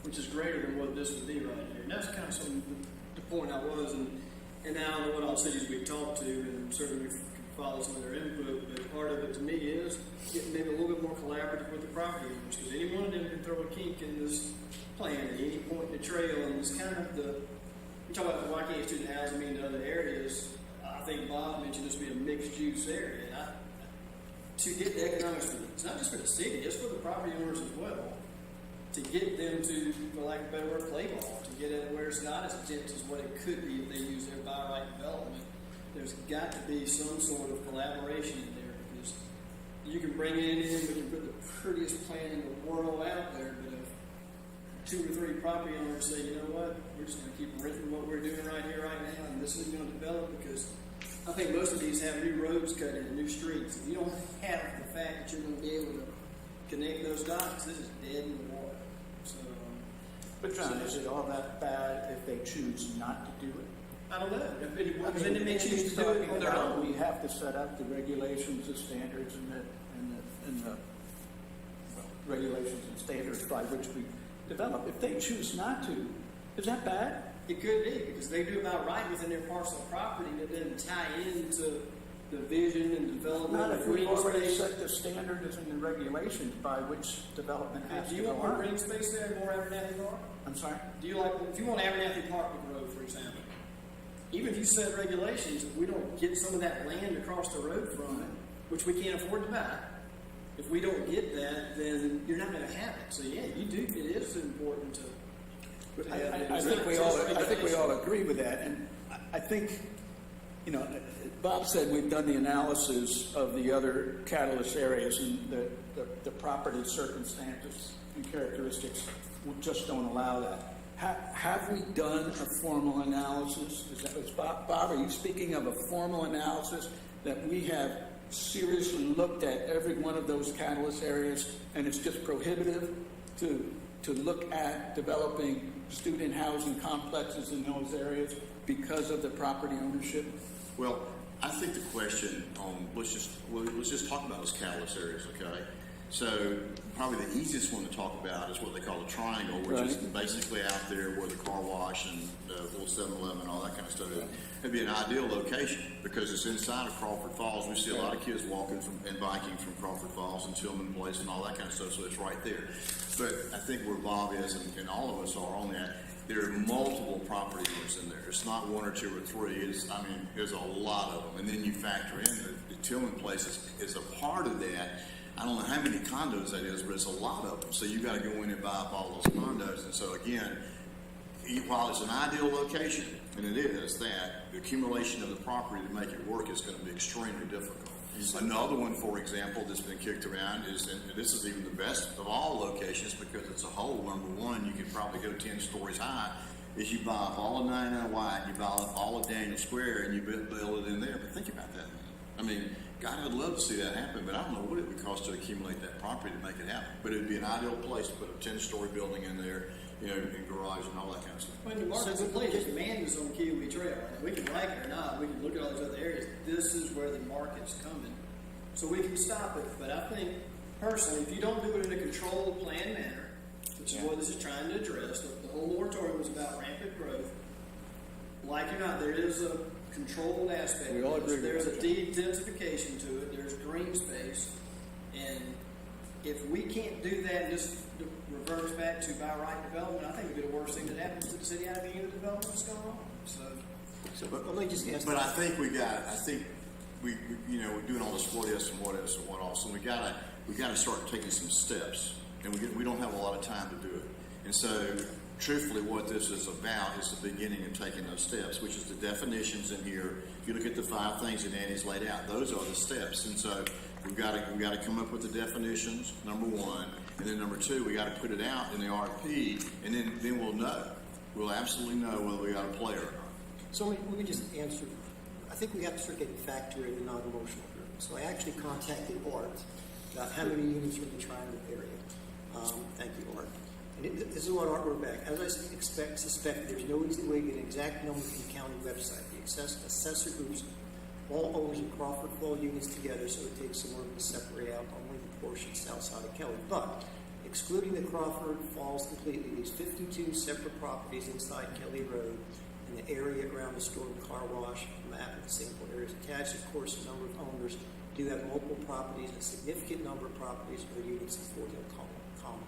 Which is greater than what this would be right here. And that's kind of some the point I was, and I don't know what all cities we talked to, and certainly we can follow some of their input, but part of it to me is getting maybe a little bit more collaborative with the property owners, because any one of them can throw a kink in this plan at any point in the trail, and it's kind of we talk about why can't student housing mean in other areas. I think Bob mentioned this being a mixed use area, and to get the economics for it's not just for the city, it's for the property owners as well. to get them to, for lack of a better word, play ball, to get it where it's not as intense as what it could be if they use their by right development. There's got to be some sort of collaboration in there, because you can bring it in, we can put the prettiest plan in the world out there, but if 2 or 3 property owners say, you know what, we're just going to keep renting what we're doing right here, right now, and this is going to develop, because I think most of these have new roads cut in and new streets. If you don't have the fact that you're going to be able to connect those dots, this is dead in the water. So, But John, is it all that bad if they choose not to do it? I don't know. Because then they may choose to do it on their own. We have to set up the regulations, the standards, and the regulations and standards by which we develop. If they choose not to, is that bad? It could be, because they do about right within their parcel of property that doesn't tie into the vision and development Not of if we've green already space. set the standards and the regulations by which development has Do to you go want more on. green space there, more Abernathy Park? I'm sorry? Do you like, if you want Abernathy Park Road, for example, even if you set regulations, if we don't get some of that land across the road from it, which we can't afford to buy, if we don't get that, then you're not going to have it. So yeah, you do. It is important to have I think we all agree with that, and I think, you know, Bob said we've done the analysis of the other catalyst areas, and the property circumstances and characteristics just don't allow that. Have we done a formal analysis? Bob, are you speaking of a formal analysis that we have seriously looked at every one of those catalyst areas, and it's just prohibitive to look at developing student housing complexes in those areas because of the property ownership? Well, I think the question let's just talk about those catalyst areas, okay? So probably the easiest one to talk about is what they call a triangle, which is basically out there where the car wash and the little 7-Eleven and all that kind of stuff is. It'd be an ideal location because it's inside of Crawford Falls. We see a lot of kids walking and biking from Crawford Falls and Tillman Place and all that kind of stuff, so it's right there. But I think where Bob is, and all of us are on that, there are multiple property owners in there. It's not 1 or 2 or 3. There's a lot of them. And then you factor in the Tillman Place is a part of that. I don't know how many condos that is, but it's a lot of them. So you got to go in and buy up all those condos. And so again, while it's an ideal location, and it is that, the accumulation of the property to make it work is going to be extremely difficult. Another one, for example, that's been kicked around is, and this is even the best of all locations because it's a hole. Number one, you can probably go 10 stories high, is you buy up all of 99 White, you buy up all of Daniel Square, and you build it in there. But think about that. I mean, God, I'd love to see that happen, but I don't know what it would cost to accumulate that property to make it happen. But it would be an ideal place to put a 10-story building in there, you know, and garage and all that kind of stuff. When the market's in place, just Mandy's on Kiwi Trail. Right? We can like it or not. We can look at all these other areas. This is where the market's coming. So we can stop it. But I think, personally, if you don't do it in a controlled, planned manner, which is what this is trying to address, the whole moratorium was about rampant growth. Like it or not, there is a controlled aspect. We all agree with There's that. a de-densification to it. There's green space. And if we can't do that and just reverse back to by right development, I think it would be the worst thing that happens to the city out of any of the development that's going on. So But let me just ask. But I think we you know, we're doing all this what ifs and what ifs and what offs, and we gotta start taking some steps, and we don't have a lot of time to do it. And so, truthfully, what this is about is the beginning of taking those steps, which is the definitions in here. If you look at the 5 things that Annie's laid out, those are the steps. And so, we've got to come up with the definitions, number 1, and then number 2, we got to put it out in the RFP, and then we'll know. We'll absolutely know whether we got a player or not. So let me just answer. I think we have to start getting factor in the non-emotional group. So I actually contacted Art about how many units are in the triangle area. Thank you, Art. And this is what Art wrote back. As I suspect, there's no easy way to get an exact number from the county website. The assessor groups all owners in Crawford fall units together, so it takes some work to separate out only the portion south side of Kelly. But excluding the Crawford Falls completely, these 52 separate properties inside Kelly Road and the area around the store and car wash map of the sample areas attached. Of course, a number of owners do have multiple properties. A significant number of properties are units in Fort Hill Commons.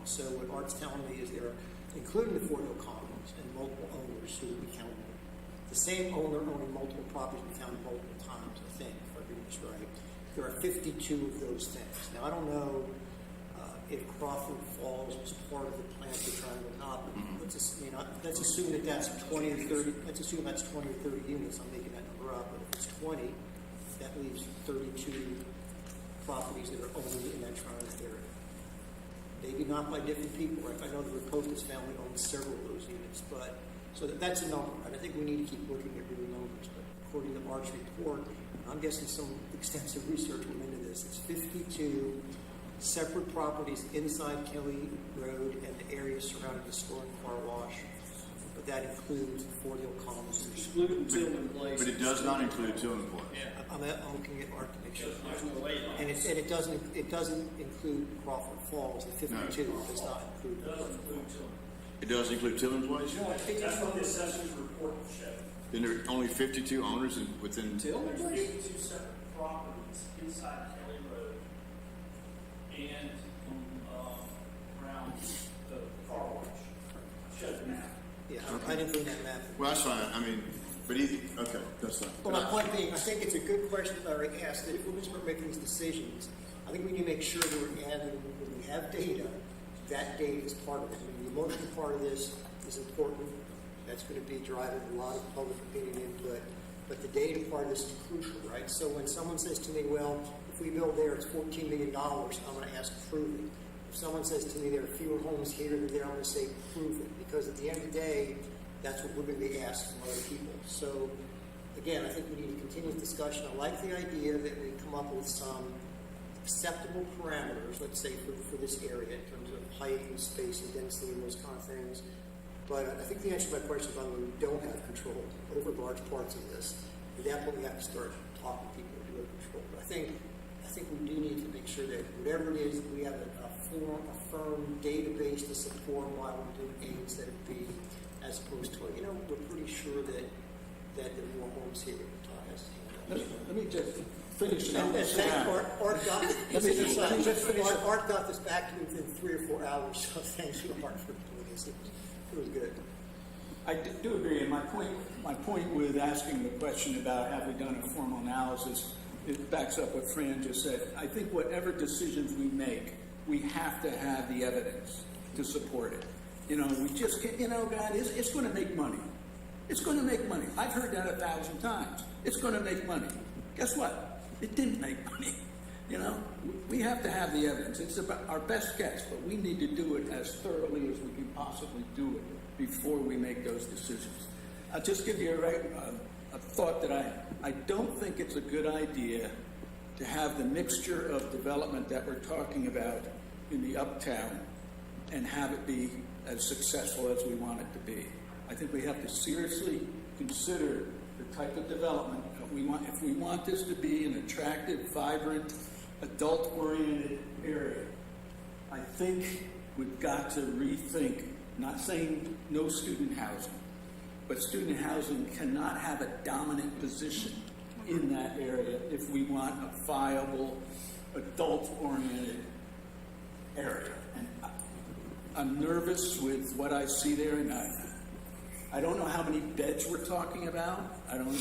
So what Art's telling me is there are, including the Fort Hill Commons, and multiple owners who will be counted. The same owner owning multiple properties will be counted multiple times, I think, if I read this right. There are 52 of those things. Now, I don't know if Crawford Falls was part of the plan for trying to adopt. Let's assume that that's 20 or 30. Let's assume that's 20 or 30 units. I'm making that number up, but if it's 20, that leaves 32 properties that are only in that triangle area. Maybe not by different people. Right? I know the Rapokas family owns several of those units, but so that's a number. And I think we need to keep looking at real numbers. But according to Mark's report, I'm guessing some extensive research went into this. It's 52 separate properties inside Kelly Road and the area surrounding the store and car wash. But that includes Fort Hill Commons. Excluding Tillman Place. But it does not include Tillman Place. Yeah. I'm looking at Art to make sure. There's no way. And it doesn't include Crawford Falls. The 52 does not include. It does include Tillman Place? That's what the assessor's report showed. Then there are only 52 owners within Tillman Place? 52 separate properties inside Kelly Road and around the car wash. Showed the map. Yeah, I didn't bring that map. Well, that's fine. I mean, but okay, that's fine. Well, my point being, I think it's a good question that I already asked, that if we're going to start making these decisions, I think we need to make sure that we're adding, when we have data, that data is part of it. I mean, the emotional part of this is important. That's going to be driving a lot of public opinion input. But the data part of this is crucial, right? So when someone says to me, well, if we build there, it's $14 million, I'm going to ask, prove it. If someone says to me there are fewer homes here than there, I'm going to say, prove it. Because at the end of the day, that's what we're going to be asked from other people. So, again, I think we need a continuous discussion. I like the idea that we come up with some acceptable parameters, let's say, for this area in terms of height and space and density and those kind of things. But I think the answer to my question is, by the way, we don't have control over large parts of this. At that point, we have to start talking to people who do have control. But I think we do need to make sure that whatever it is, we have a firm database to support why we're doing A instead of B, as opposed to, we're pretty sure that there are more homes here that Todd has to handle. Let me just finish it And out. Art got this back to me within 3 or 4 hours, so thank you, Art, for doing this. It was good. I do agree, and my point with asking the question about have we done a formal analysis, it backs up what Fran just said. I think whatever decisions we make, we have to have the evidence to support it. We just can't, God, it's going to make money. It's going to make money. I've heard that 1,000 times. It's going to make money. Guess what? It didn't make money. We have to have the evidence. It's about our best guess, but we need to do it as thoroughly as we can possibly do it before we make those decisions. I'll just give you a thought that I don't think it's a good idea to have the mixture of development that we're talking about in the uptown and have it be as successful as we want it to be. I think we have to seriously consider the type of development that we want. If we want this to be an attractive, vibrant, adult-oriented area, I think we've got to rethink, not saying no student housing, but student housing cannot have a dominant position in that area if we want a viable, adult-oriented area. And I'm nervous with what I see there, and I don't know how many beds we're talking about. I don't,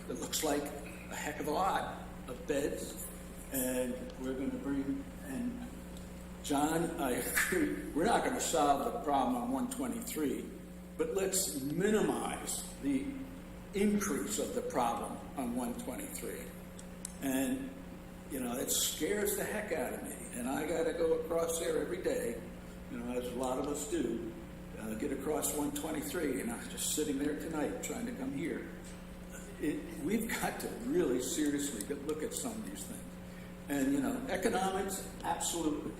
it looks like a heck of a lot of beds, and we're going to bring, and John, I agree, we're not going to solve the problem on 123, but let's minimize the increase of the problem on 123. And, it scares the heck out of me, and I got to go across there every day, as a lot of us do, get across 123, and I'm just sitting there tonight trying to come here. We've got to really seriously look at some of these things. And, economics, absolutely.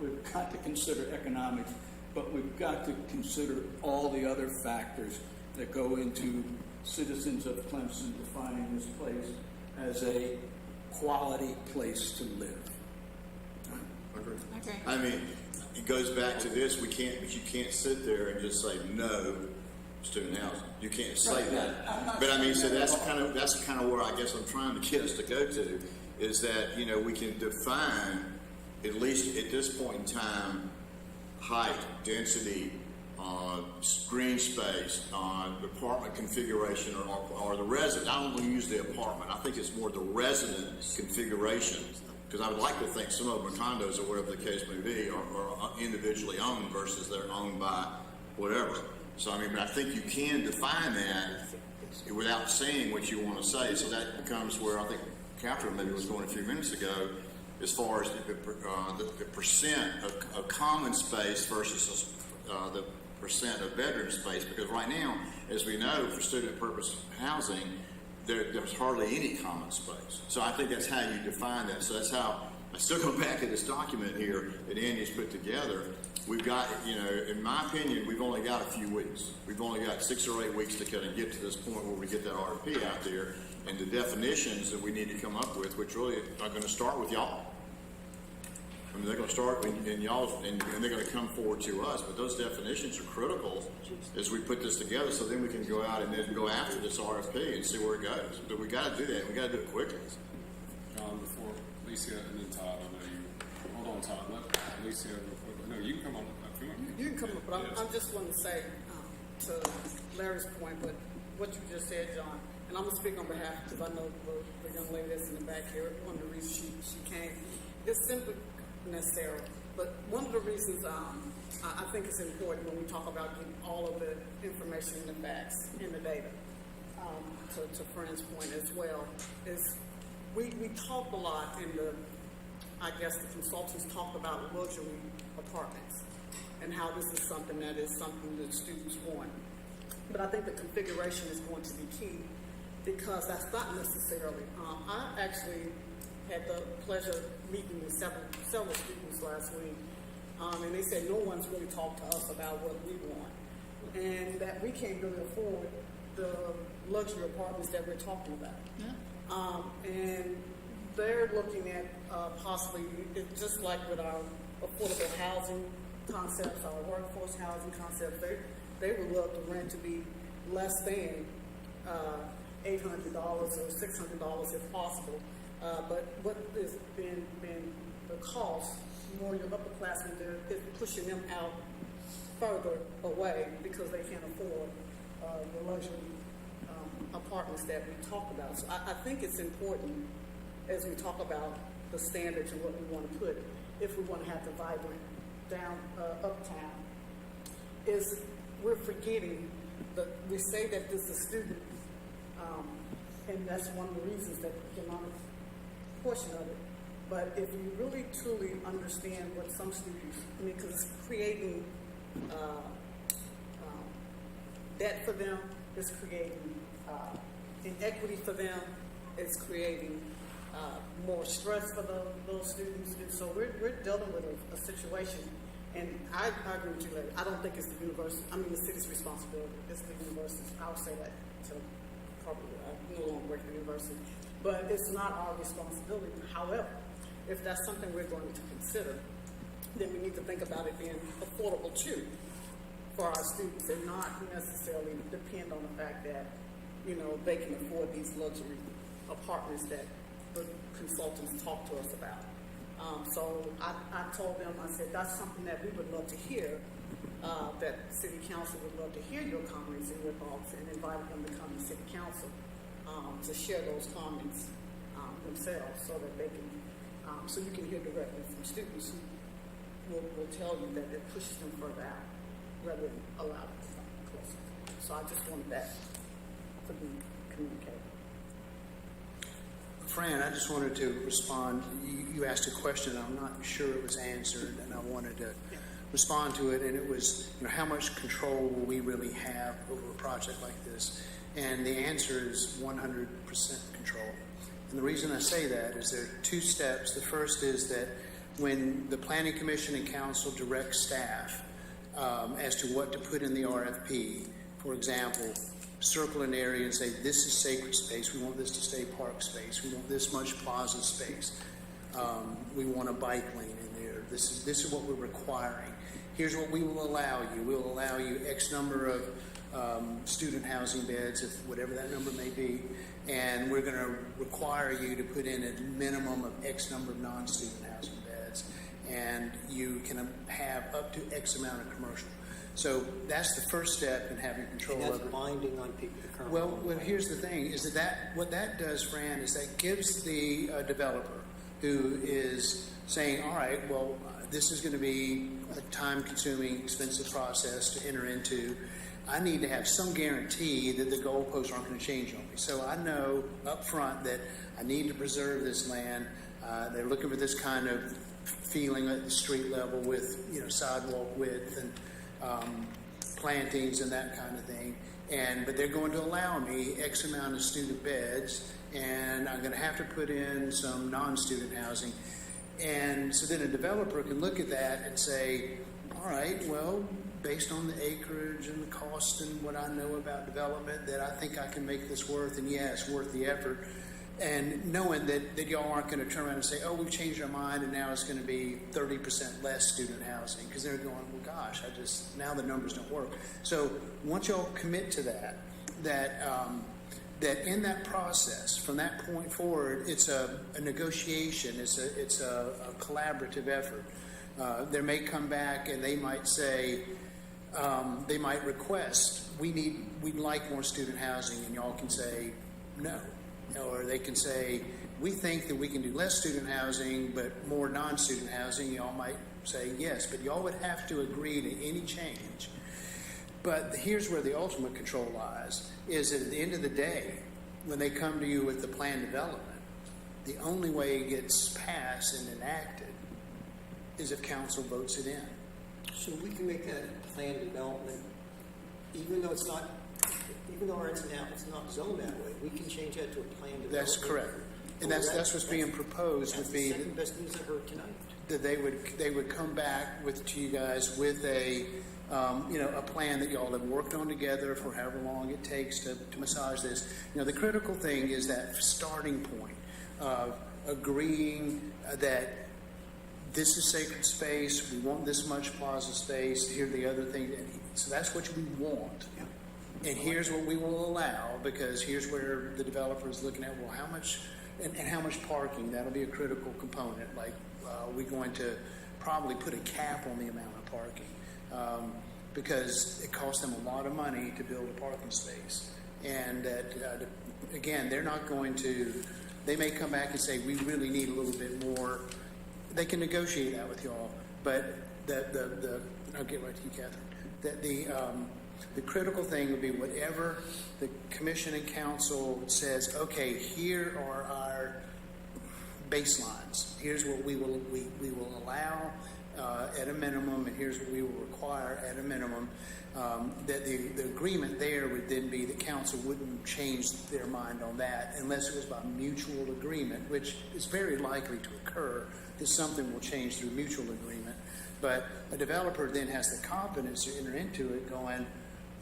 We've got to consider economics, but we've got to consider all the other factors that go into citizens of Clemson defining this place as a quality place to live. Okay. I mean, it goes back to this. You can't sit there and just say no student housing. You can't say that. But I mean, so that's kind of where I guess I'm trying to get us to go to, is that we can define, at least at this point in time, height, density, green space, apartment configuration, or the resident. I don't want to use the apartment. I think it's more the resident configuration Because I would like to think some of them are condos or whatever the case may be, are individually owned versus they're owned by whatever. So I mean, I think you can define that without saying what you want to say. So that becomes where I think Catherine maybe was going a few minutes ago, as far as the percent of common space versus the percent of bedroom space. Because right now, as we know, for student purpose housing, there's hardly any common space. So I think that's how you define that. So that's how, I still go back to this document here that Andy's put together. We've got, in my opinion, we've only got a few weeks. We've only got 6 or 8 weeks to kind of get to this point where we get that RFP out there, and the definitions that we need to come up with, which really are going to start with y'all. I mean, they're going to start in y'all, and they're going to come forward to us. But those definitions are critical as we put this together, so then we can go out and then go after this RFP and see where it goes. But we got to do that. We got to do it quickly. Before Alicia and then Todd, I know you. Hold on, Todd. Let Alicia real quick. No, you can come on. If you want. You can come up, but Yes. I'm just wanting to say to Larry's point, but what you just said, John, and I'm going to speak on behalf, because I know the young lady that's in the back here, one of the reasons she came, it's simply necessary. But one of the reasons I think it's important when we talk about getting all of the information and the facts and the data, to Fran's point as well, is we talked a lot in I guess the consultants talked about luxury apartments and how this is something that students want. But I think the configuration is going to be key, because that's not necessarily. I actually had the pleasure of meeting with several students last week, and they said no one's really talked to us about what we want, and that we can't really afford the luxury apartments that we're talking about. Yeah. And they're looking at possibly, just like with our affordable housing concepts, our workforce housing concepts, they would love the rent to be less than $800 or $600 if possible. But what has been the cost, more your upperclassmen, is pushing them out further away because they can't afford the luxury apartments that we talked about. So I think it's important, as we talk about the standards and what we want to put, if we want to have the vibrant uptown, is we're forgetting that we say that this is student, and that's one of the reasons that the economic portion of it. But if you really truly understand what some students, because it's creating debt for them, it's creating inequity for them, it's creating more stress for those students. And so we're dealing with a situation, and I agree with you, Larry. I don't think it's the the city's responsibility. It's the university's. I'll say that to probably, I no longer work at the university. But it's not our responsibility. However, if that's something we're going to consider, then we need to think about it being affordable too for our students, and not necessarily depend on the fact that, they can afford these luxury apartments that the consultants talk to us about. So I told them, I said, that's something that we would love to hear, that City Council would love to hear your comments and your thoughts, and invited them to come to City Council to share those comments themselves, so that they can, so you can hear directly from students who will tell you that it pushes them further out rather than allow them to come closer. So I just wanted that to be communicated. Fran, I just wanted to respond. You asked a question, I'm not sure it was answered, and I wanted to respond to it, and it was, how much control will we really have over a project like this? And the answer is 100% control. And the reason I say that is there are two steps. The first is that when the Planning Commission and Council direct staff as to what to put in the RFP, for example, circle an area and say, this is sacred space, we want this to stay park space, we want this much plaza space, we want a bike lane in there, this is what we're requiring. Here's what we will allow you. We'll allow you X number of student housing beds, if whatever that number may be, and we're going to require you to put in a minimum of X number of non-student housing beds, and you can have up to X amount of commercial. So that's the first step in having control and of that's it. binding on people currently. Well, here's the thing: is that what that does, Fran, is that gives the developer who is saying, all right, well, this is going to be a time-consuming, expensive process to enter into. I need to have some guarantee that the goalposts aren't going to change on me. So I know up front that I need to preserve this land. They're looking for this kind of feeling at the street level with, sidewalk width and plantings and that kind of thing. But they're going to allow me X amount of student beds, and I'm going to have to put in some non-student housing. And so then a developer can look at that and say, all right, well, based on the acreage and the cost and what I know about development, that I think I can make this worth, and yeah, it's worth the effort. And knowing that y'all aren't going to turn around and say, oh, we've changed our mind and now it's going to be 30% less student housing, because they're going, well, gosh, now the numbers don't work. So once y'all commit to that in that process, from that point forward, it's a negotiation, it's a collaborative effort. They may come back and they might say, they might request, we'd like more student housing, and y'all can say no. Or they can say, we think that we can do less student housing, but more non-student housing. Y'all might say yes, but y'all would have to agree to any change. But here's where the ultimate control lies, is that at the end of the day, when they come to you with the plan development, the only way it gets passed and enacted is if council votes it in. So we can make that plan development, even though our now it's not zoned that way, we can change that to a plan development. That's correct. And that's what's being proposed would be the second best news I heard tonight. That they would come back to you guys with a plan that y'all have worked on together for however long it takes to massage this. The critical thing is that starting point of agreeing that this is sacred space, we want this much plaza space, here are the other things. So that's what we want. Yeah. And here's what we will allow, because here's where the developer is looking at, well, how much, and how much parking. That'll be a critical component. Like, we're going to probably put a cap on the amount of parking, because it costs them a lot of money to build a parking space. And that, again, they're not going to, they may come back and say, we really need a little bit more. They can negotiate that with y'all, but I'll get right to you, Catherine. The critical thing would be whatever the commission and council says, okay, here are our baselines. Here's what we will allow at a minimum, and here's what we will require at a minimum. That the agreement there would then be that council wouldn't change their mind on that unless it was by mutual agreement, which is very likely to occur, that something will change through mutual agreement. But a developer then has the confidence to enter into it going,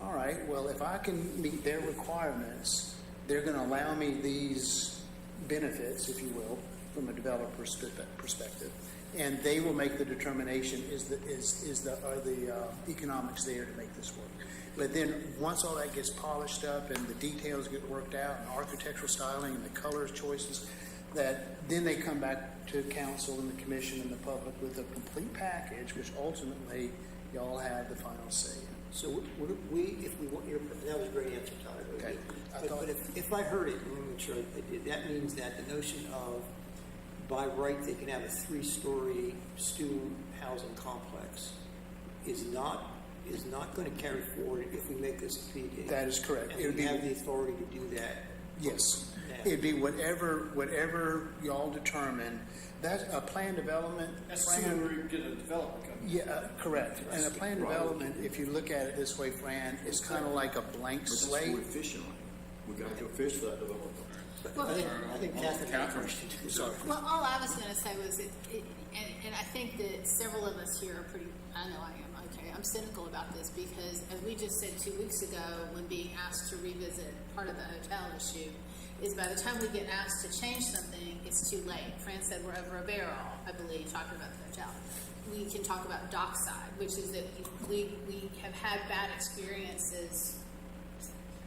all right, well, if I can meet their requirements, they're going to allow me these benefits, if you will, from a developer's perspective. And they will make the determination, are the economics there to make this work. But then once all that gets polished up and the details get worked out and architectural styling and the colors choices, that then they come back to council and the commission and the public with a complete package, which ultimately y'all have the final say in. So if we want that was a great answer, Tyler. Okay. But if I heard it, let me make sure I did, that means that the notion of by right they can have a 3-story student housing complex is not going to carry forward if we make this a PD. That is correct. And we have the authority to do that. Yes. It'd be whatever y'all determine. That's a plan development. That's assuming we get a development coming. Yeah, correct. And a plan development, if you look at it this way, Fran, is kind of like a blank slate. But that's efficiently. We got to go fish for that development. Well, I think Catherine. Sorry. Well, all I was going to say was, and I think that several of us here are pretty, I know I am, okay, I'm cynical about this because, as we just said 2 weeks ago when being asked to revisit part of the hotel issue, is by the time we get asked to change something, it's too late. Fran said we're over a barrel, I believe, talking about the hotel. We can talk about dockside, which is that we have had bad experiences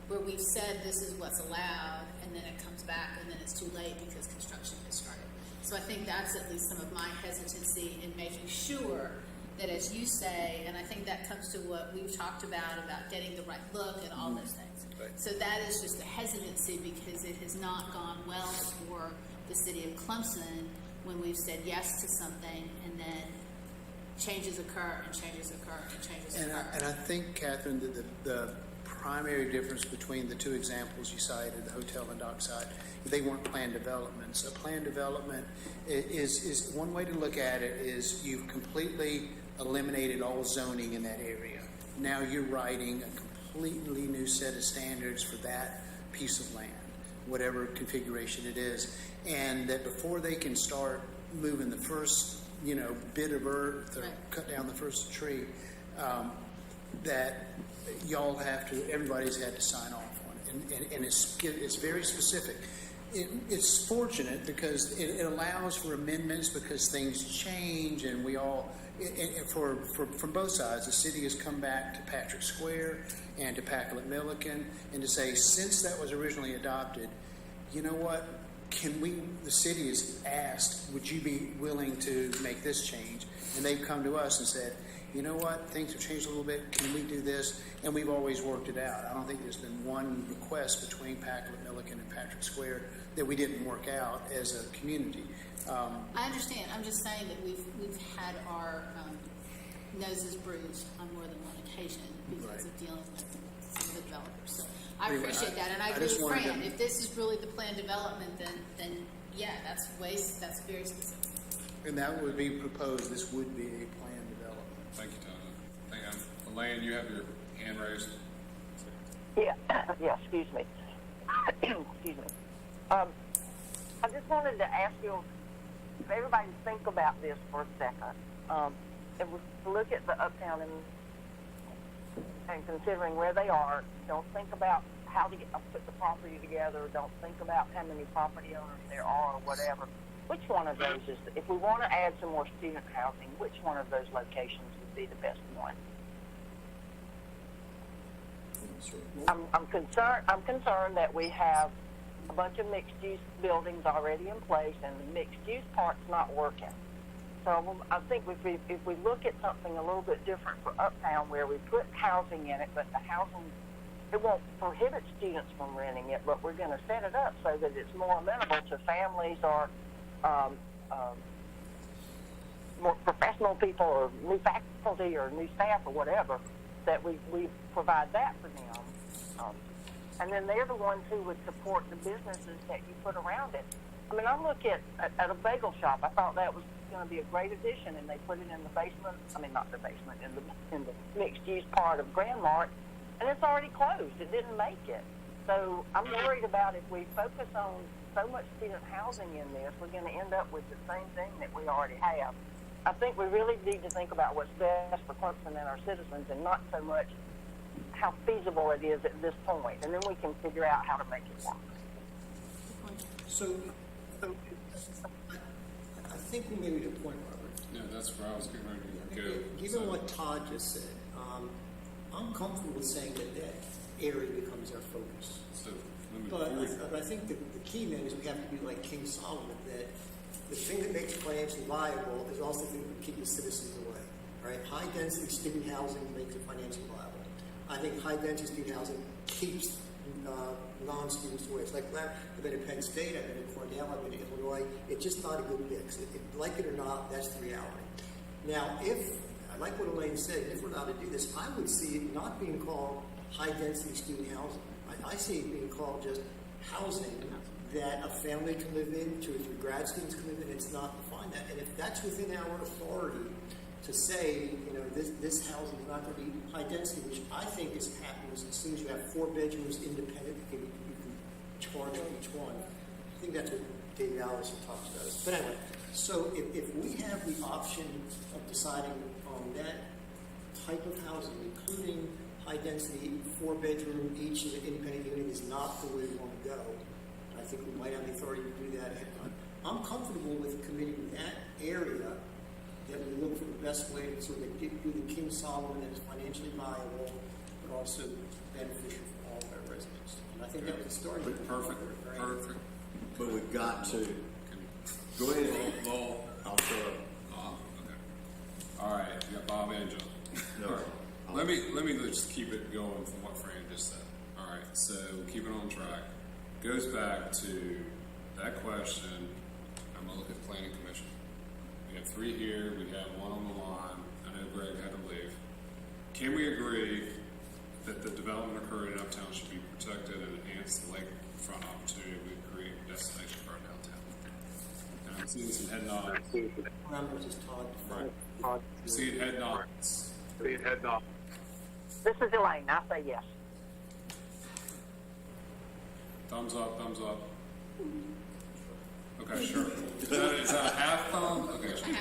where we've said this is what's allowed, and then it comes back, and then it's too late because construction has started. So I think that's at least some of my hesitancy in making sure that, as you say, and I think that comes to what we've talked about getting the right look and all those things. Right. So that is just a hesitancy because it has not gone well for the city of Clemson when we've said yes to something and then changes occur and changes occur and changes occur. And I think, Catherine, that the primary difference between the two examples you cited, the hotel and dockside, they weren't planned developments. A planned development is one way to look at it is you've completely eliminated all zoning in that area. Now you're writing a completely new set of standards for that piece of land, whatever configuration it is, and that before they can start moving the first, bit of earth or cut down the first tree, that y'all everybody's had to sign off on it, and it's very specific. It's fortunate because it allows for amendments because things change, and we all, from both sides, the city has come back to Patrick Square and to Packlet Milliken, and to say, since that was originally adopted, you know what? The city has asked, would you be willing to make this change? And they've come to us and said, you know what, things have changed a little bit, can we do this? And we've always worked it out. I don't think there's been one request between Packlet Milliken and Patrick Square that we didn't work out as a community. I understand. I'm just saying that we've had our noses bruised on more than one occasion because of dealing with some of the developers. So I appreciate that, and I agree with Fran. If this is really the planned development, then yeah, that's very specific. And that would be proposed. This would be a planned development. Thank you, Tony. Elaine, you have your hand raised. Yeah, excuse me. Excuse me. I just wanted to ask you, if everybody think about this for a second. If we look at the Uptown and considering where they are, don't think about how to put the property together, don't think about how many property owners there are or whatever. Which one of those if we want to add some more student housing, which one of those locations would be the best one? I'm concerned that we have a bunch of mixed-use buildings already in place, and the mixed-use part's not working. So I think if we look at something a little bit different for Uptown, where we put housing in it, but the housing, it won't prohibit students from renting it, but we're going to set it up so that it's more amenable to families or more professional people or new faculty or new staff or whatever, that we provide that for them. And then they're the ones who would support the businesses that you put around it. I mean, I look at a bagel shop. I thought that was going to be a great addition, and they put it in the basement. I mean, not the basement, in the mixed-use part of Grand Mart, and it's already closed. It didn't make it. So I'm worried about if we focus on so much student housing in this, we're going to end up with the same thing that we already have. I think we really need to think about what's best for Clemson and our citizens, and not so much how feasible it is at this point, and then we can figure out how to make it work. So, I think we made a point, Robert. Yeah, that's where I was getting ready to go. Given what Todd just said, I'm comfortable with saying that area becomes our focus. So, But I think the key then is we have to be like King Solomon, that the thing that makes it financially viable is also the thing that will keep the citizens away, right? High-density student housing makes it financially viable. I think high-density student housing keeps non-students away. It's like I've been at Penn State, I've been at Cornell, I've been at Illinois. It's just not a good mix. Like it or not, that's the reality. Now, I like what Elaine said, if we're allowed to do this, I would see it not being called high-density student housing. I see it being called just housing that a family can live in, 2 or 3 grad students can live in. It's not defined that. And if that's within our authority to say, this housing is not going to be high density, which I think is happening as soon as you have 4 bedrooms independent, you can charge for each one. I think that's what David Allison talks about. But anyway, so if we have the option of deciding on that type of housing, including high density, 4-bedroom each independent unit is not the way we want to go. I think we might have the authority to do that ahead of time. I'm comfortable with committing that area, that we look for the best way to sort of do the King Solomon that is financially viable, but also beneficial for all of our residents. And I think that was the starting point. Perfect. But we've got to. Go ahead. Lowell. I'll shut up. Okay. All right, you got Bob and Joe. No. All right. Let me just keep it going from what Fran just said. All right, so keep it on track. Goes back to that question. I'm gonna look at planning commission. We have 3 here, we have 1 on the line. I know Greg had to leave. Can we agree that the development occurring in Uptown should be protected and enhance the lakefront opportunity we create a destination for our downtown? And I'm seeing some head nods. Parameters is Todd. Right. Seeing head nods. This is Elaine. I say yes. Thumbs up, thumbs up. Okay, sure. Is that a half thumb? Okay, sure.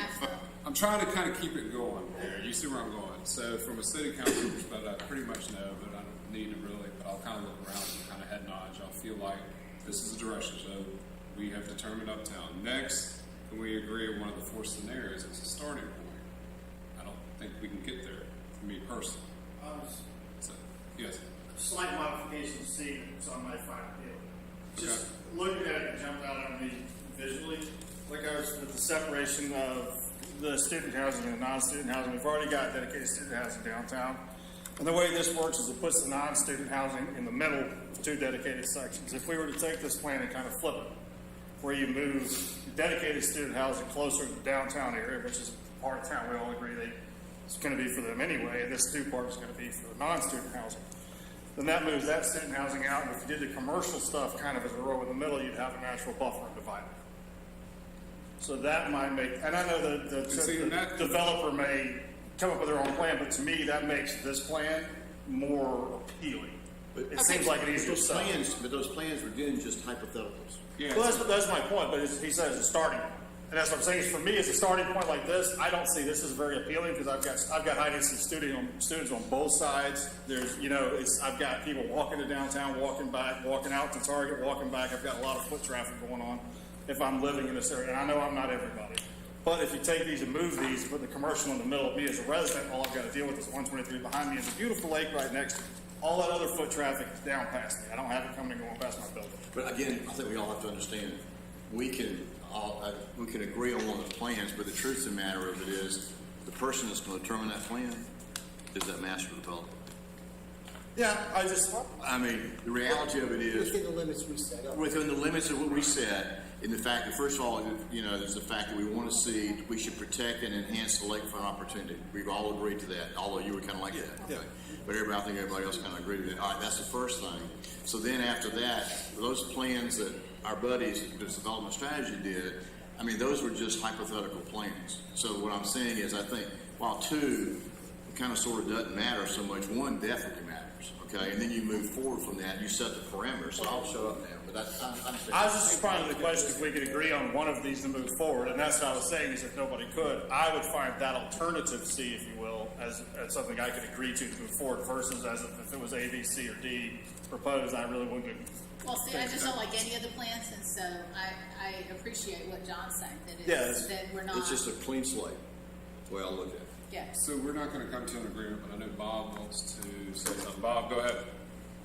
I'm trying to kind of keep it going here. You see where I'm going. So from a city council perspective, I pretty much know, but I don't need to really, but I'll kind of look around and kind of head nod. Y'all feel like this is the direction. So we have determined Uptown. Next, can we agree on one of the 4 scenarios as a starting point? I don't think we can get there, for me personally. So, yes. Slight modification to C, so I might find appealing. Just looking at it, it jumped out at me visually. Like I was with the separation of the student housing and the non-student housing. We've already got dedicated student housing downtown. And the way this works is it puts the non-student housing in the middle of 2 dedicated sections. If we were to take this plan and kind of flip it, where you move dedicated student housing closer to the downtown area, which is part of town we all agree it's going to be for them anyway, and this 2 part is going to be for the non-student housing. Then that moves that student housing out, and if you did the commercial stuff kind of as a row in the middle, you'd have a natural buffer and divider. So that might make, and I know the developer may come up with their own plan, but to me, that makes this plan more appealing. It seems like an easier sell. But those plans were again just hypotheticals. Yeah. Well, that's my point, but he says it's a starting point. And that's what I'm saying is for me, as a starting point like this, I don't see this as very appealing because I've got high density students on both sides. There's, I've got people walking to downtown, walking back, walking out to Target, walking back. I've got a lot of foot traffic going on if I'm living in this area. And I know I'm not everybody. But if you take these and move these, put the commercial in the middle of me as a resident, all I've got to deal with is 123 behind me is a beautiful lake right next to me. All that other foot traffic is down past me. I don't have it coming and going past my building. But again, I think we all have to understand, we can agree on one of the plans, but the truth of the matter of it is, the person that's going to determine that plan is that master developer. Yeah, I mean, the reality of it is, Within the limits we set up. within the limits of what we said, in the fact that, first of all, there's the fact that we want to see, we should protect and enhance the lakefront opportunity. We've all agreed to that, although you were kind of like that. Yeah. But I think everybody else kind of agreed to that. All right, that's the first thing. So then after that, those plans that our buddies, this development strategy did, I mean, those were just hypothetical plans. So what I'm saying is, I think, while 2 kind of sort of doesn't matter so much, 1 definitely matters, okay? And then you move forward from that, you set the parameters. So I'll shut up now. But I was just responding to the question if we could agree on one of these to move forward, and that's what I was saying is if nobody could, I would find that alternative C, if you will, as something I could agree to move forward versus as if it was A, B, C, or D proposed, I really wouldn't. Well, see, I just don't like any of the plans, and so I appreciate what John's saying, that we're not. It's just a clean slate, the way I look at it. Yeah. So we're not going to come to an agreement, but I know Bob wants to say something. Bob, go ahead.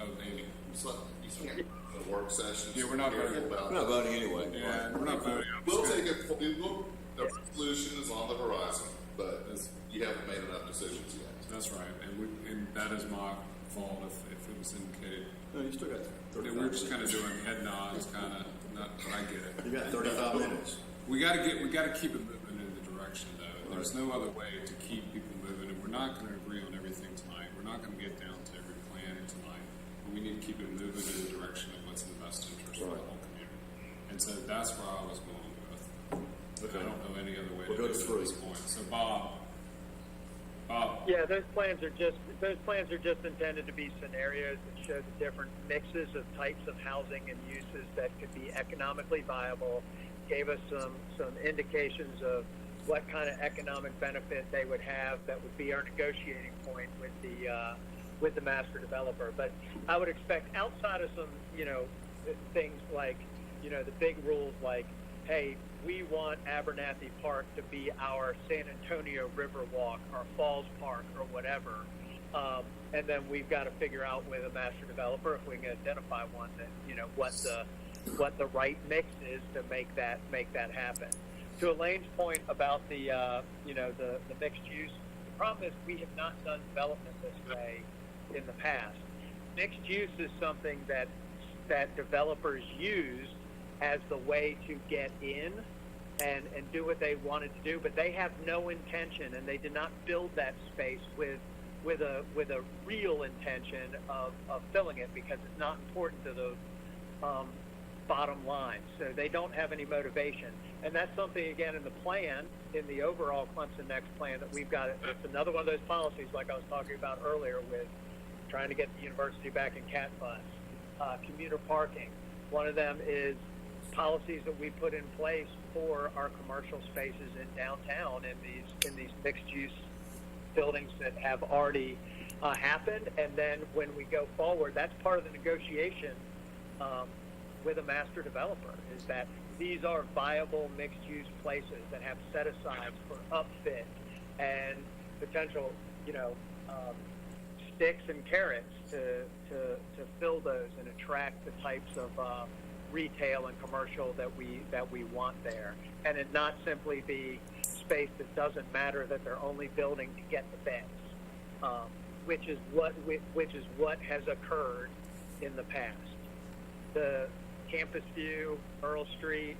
Oh, Amy. The work session. Yeah, we're not voting. We're not voting anyway. Yeah, we're not voting. We'll take it, the resolution is on the horizon, but you haven't made enough decisions yet. That's right, and that is my fault if it was indicated. No, you still got Yeah, we're just kind of doing head nods, kind of. But I get it. You got 35 minutes. We got to keep it moving in the direction though. There's no other way to keep people moving, and we're not going to agree on everything tonight. We're not going to get down to every plan tonight, but we need to keep it moving in the direction of what's in the best interest of the whole community. And so that's where I was going with. Okay. I don't know any other way to go to this point. So Bob. Yeah, those plans are just intended to be scenarios that show the different mixes of types of housing and uses that could be economically viable. Gave us some indications of what kind of economic benefit they would have. That would be our negotiating point with the master developer. But I would expect outside of some things like the big rules like, hey, we want Abernathy Park to be our San Antonio River Walk or Falls Park or whatever. And then we've got to figure out with a master developer if we can identify one that, what the right mix is to make that happen. To Elaine's point about the mixed use, the problem is we have not done development this way in the past. Mixed use is something that developers use as the way to get in and do what they wanted to do, but they have no intention, and they did not build that space with a real intention of filling it, because it's not important to the bottom line. So they don't have any motivation. And that's something, again, in the plan, in the overall Clemson Next plan that we've got. It's another one of those policies like I was talking about earlier with trying to get the university back in cat bus. Commuter parking. One of them is policies that we put in place for our commercial spaces in downtown in these mixed-use buildings that have already happened. And then when we go forward, that's part of the negotiation with a master developer, is that these are viable mixed-use places that have set-asides for upfit and potential, sticks and carrots to fill those and attract the types of retail and commercial that we want there, and it not simply be space that doesn't matter, that they're only building to get the beds, which is what has occurred in the past. The Campus View, Earl Street,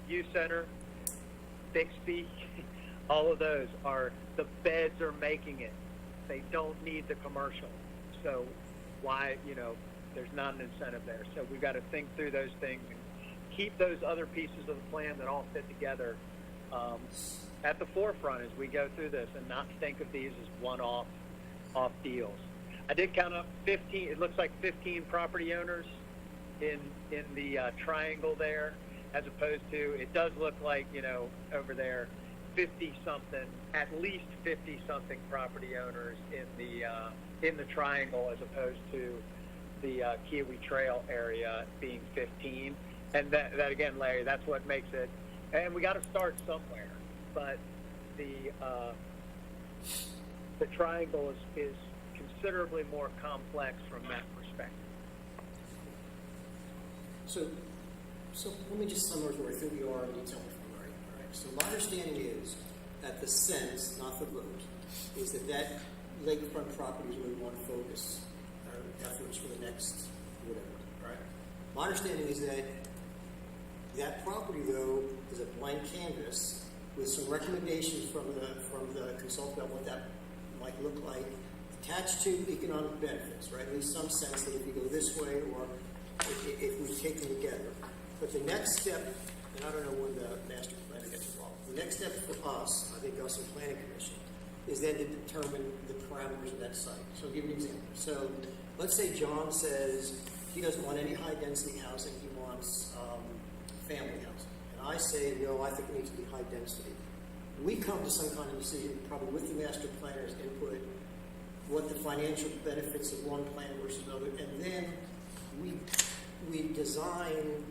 U Center, Bixby, all of those are, the beds are making it. They don't need the commercial. So why, there's not an incentive there. So we've got to think through those things and keep those other pieces of the plan that all fit together at the forefront as we go through this, and not think of these as one-off deals. I did count up 15, it looks like 15 property owners in the triangle there, as opposed to, it does look like, over there, 50-something, at least 50-something property owners in the triangle, as opposed to the Kiwi Trail area being 15. And that again, Larry, that's what makes it, and we got to start somewhere, but the triangle is considerably more complex from that perspective. So let me just summarize where I think we are and you tell me if I'm right. All right. So my understanding is that the sense, not the vote, is that lakefront property is where we want to focus our efforts for the next whatever. Right. My understanding is that property, though, is a blank canvas with some recommendations from the consultant about what that might look like, attached to economic benefits, right? At least some sense that if you go this way, or if we take them together. But the next step, and I don't know when the master planner gets involved, the next step for us, I think us and Planning Commission, is then to determine the parameters of that site. So I'll give you an example. So let's say John says he doesn't want any high-density housing, he wants family housing. And I say, no, I think it needs to be high density. We come to some kind of decision, probably with the master planner's input, what the financial benefits of one plan versus another, and then we design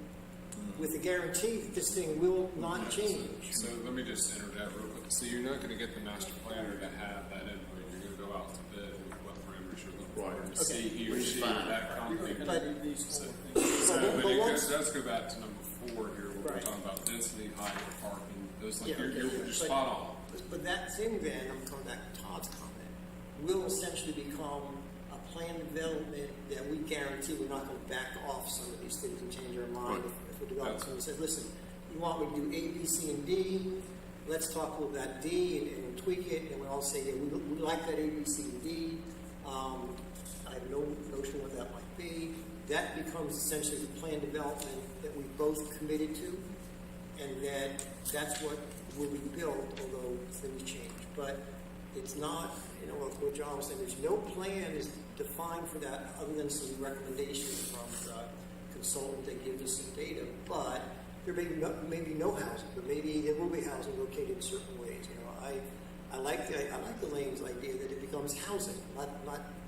with the guarantee that this thing will not change. So let me just interject real quick. So you're not going to get the master planner to have that input. You're going to go out to bid with what parameters you're looking for to see he or she that company. But it does go back to number 4 here, where we're talking about density, height, parking. Those you're spot on. But that thing then, I'm coming back to Todd's comment, will essentially become a plan development that we guarantee we're not going to back off some of these things and change our mind. If we develop something that says, listen, you want me to do A, B, C, and D, let's talk a little about D and tweak it, and we all say, yeah, we like that A, B, C, and D. I have no notion what that might be. That becomes essentially the plan development that we both committed to, and that's what will be built, although things change. But it's not, what John was saying, there's no plan is defined for that other than some recommendations from the consultant that gives us some data. But there may be no housing, but maybe there will be housing located in certain ways. I like the Lane's idea that it becomes housing, not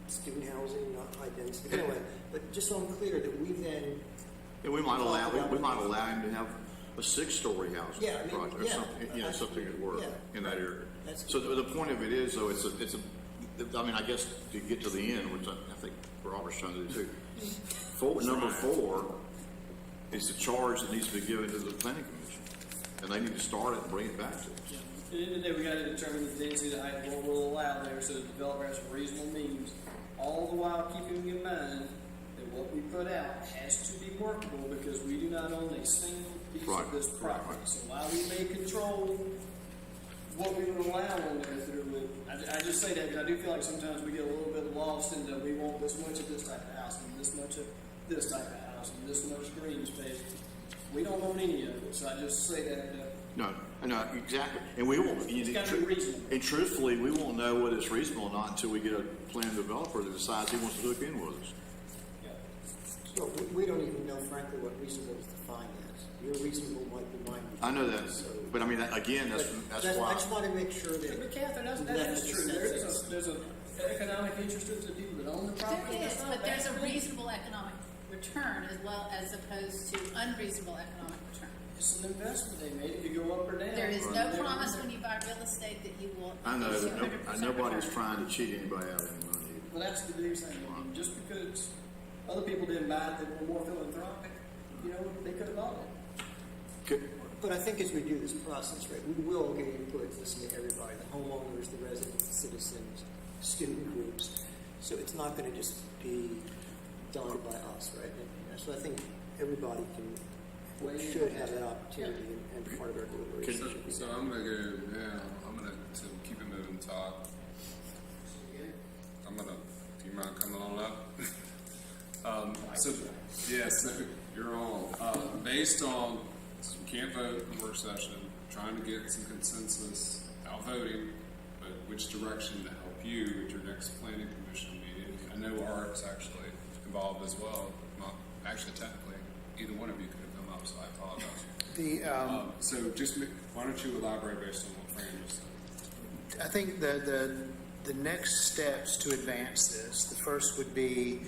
student housing, not high density. Anyway, but just so I'm clear that we then. Yeah, we might allow him to have a 6-story house project or something, something at work in that area. So the point of it is, though, I guess to get to the end, which I think Robert's trying to do too. Number 4 is the charge that needs to be given to the Planning Commission, and they need to start it and bring it back to us. At the end of the day, we got to determine the density, the height, what we'll allow there, so the developer has some reasonable means, all the while keeping in mind that what we put out has to be workable, because we do not own a single piece Right, of this right, property. right. So while we may control what we would allow on there through it, I just say that because I do feel like sometimes we get a little bit lost in that we want this much of this type of house and this much of this type of house and this much green space. We don't want any of it, so I just say that. No, exactly. And we won't, It's gotta be reasonable. and truthfully, we won't know whether it's reasonable or not until we get a plan developer that decides he wants to hook in with us. So we don't even know frankly what reasonable is defined as. Your reasonable might be mine. I know that, So- but I mean, again, that's I why. just want to make sure that. But Catherine, that That's is true. There's an economic interest to the people that own the property. There is, That's not but there's a bad. reasonable economic return as well as opposed to unreasonable economic return. It's an investment they made. It could go up or down. There is no promise when you buy real estate that you will. I know, get that 200% nobody's return. trying to cheat anybody out of any money. Well, that's the big thing. I mean, just because other people didn't buy it that were more philanthropic, they could have bought it. Good. But I think as we do this process, right, we will get input, listen to everybody, the homeowners, the residents, the citizens, student groups. So it's not going to just be done by us, right? So I think everybody should have that opportunity and part of our deliberation. should be So that. I'm gonna go now, to keep it moving, Todd. Do you mind coming on up? So you're on. Based on, since we can't vote in work session, trying to get some consensus, out voting, but which direction to help you at your next planning commission meeting. I know Art's actually involved as well, not actually technically, either one of you could have come up, so I apologize. So why don't you elaborate based on what Fran just said? I think the next steps to advance this, the first would be,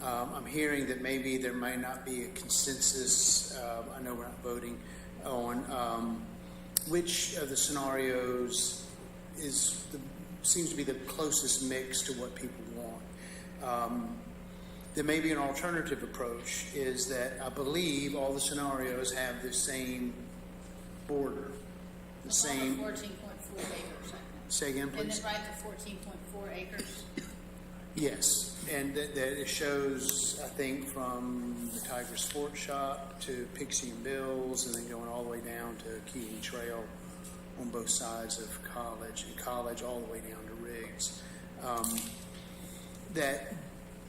I'm hearing that maybe there may not be a consensus, I know we're not voting, on which of the scenarios seems to be the closest mix to what people want. There may be an alternative approach, is that I believe all the scenarios have the same border, the same. 14.4 acres, I think. Say again, please. Isn't it right to 14.4 acres? Yes, and that it shows, I think, from the Tiger Sports Shop to Pixie and Bill's, and then going all the way down to Keating Trail on both sides of College, and College all the way down to Riggs. That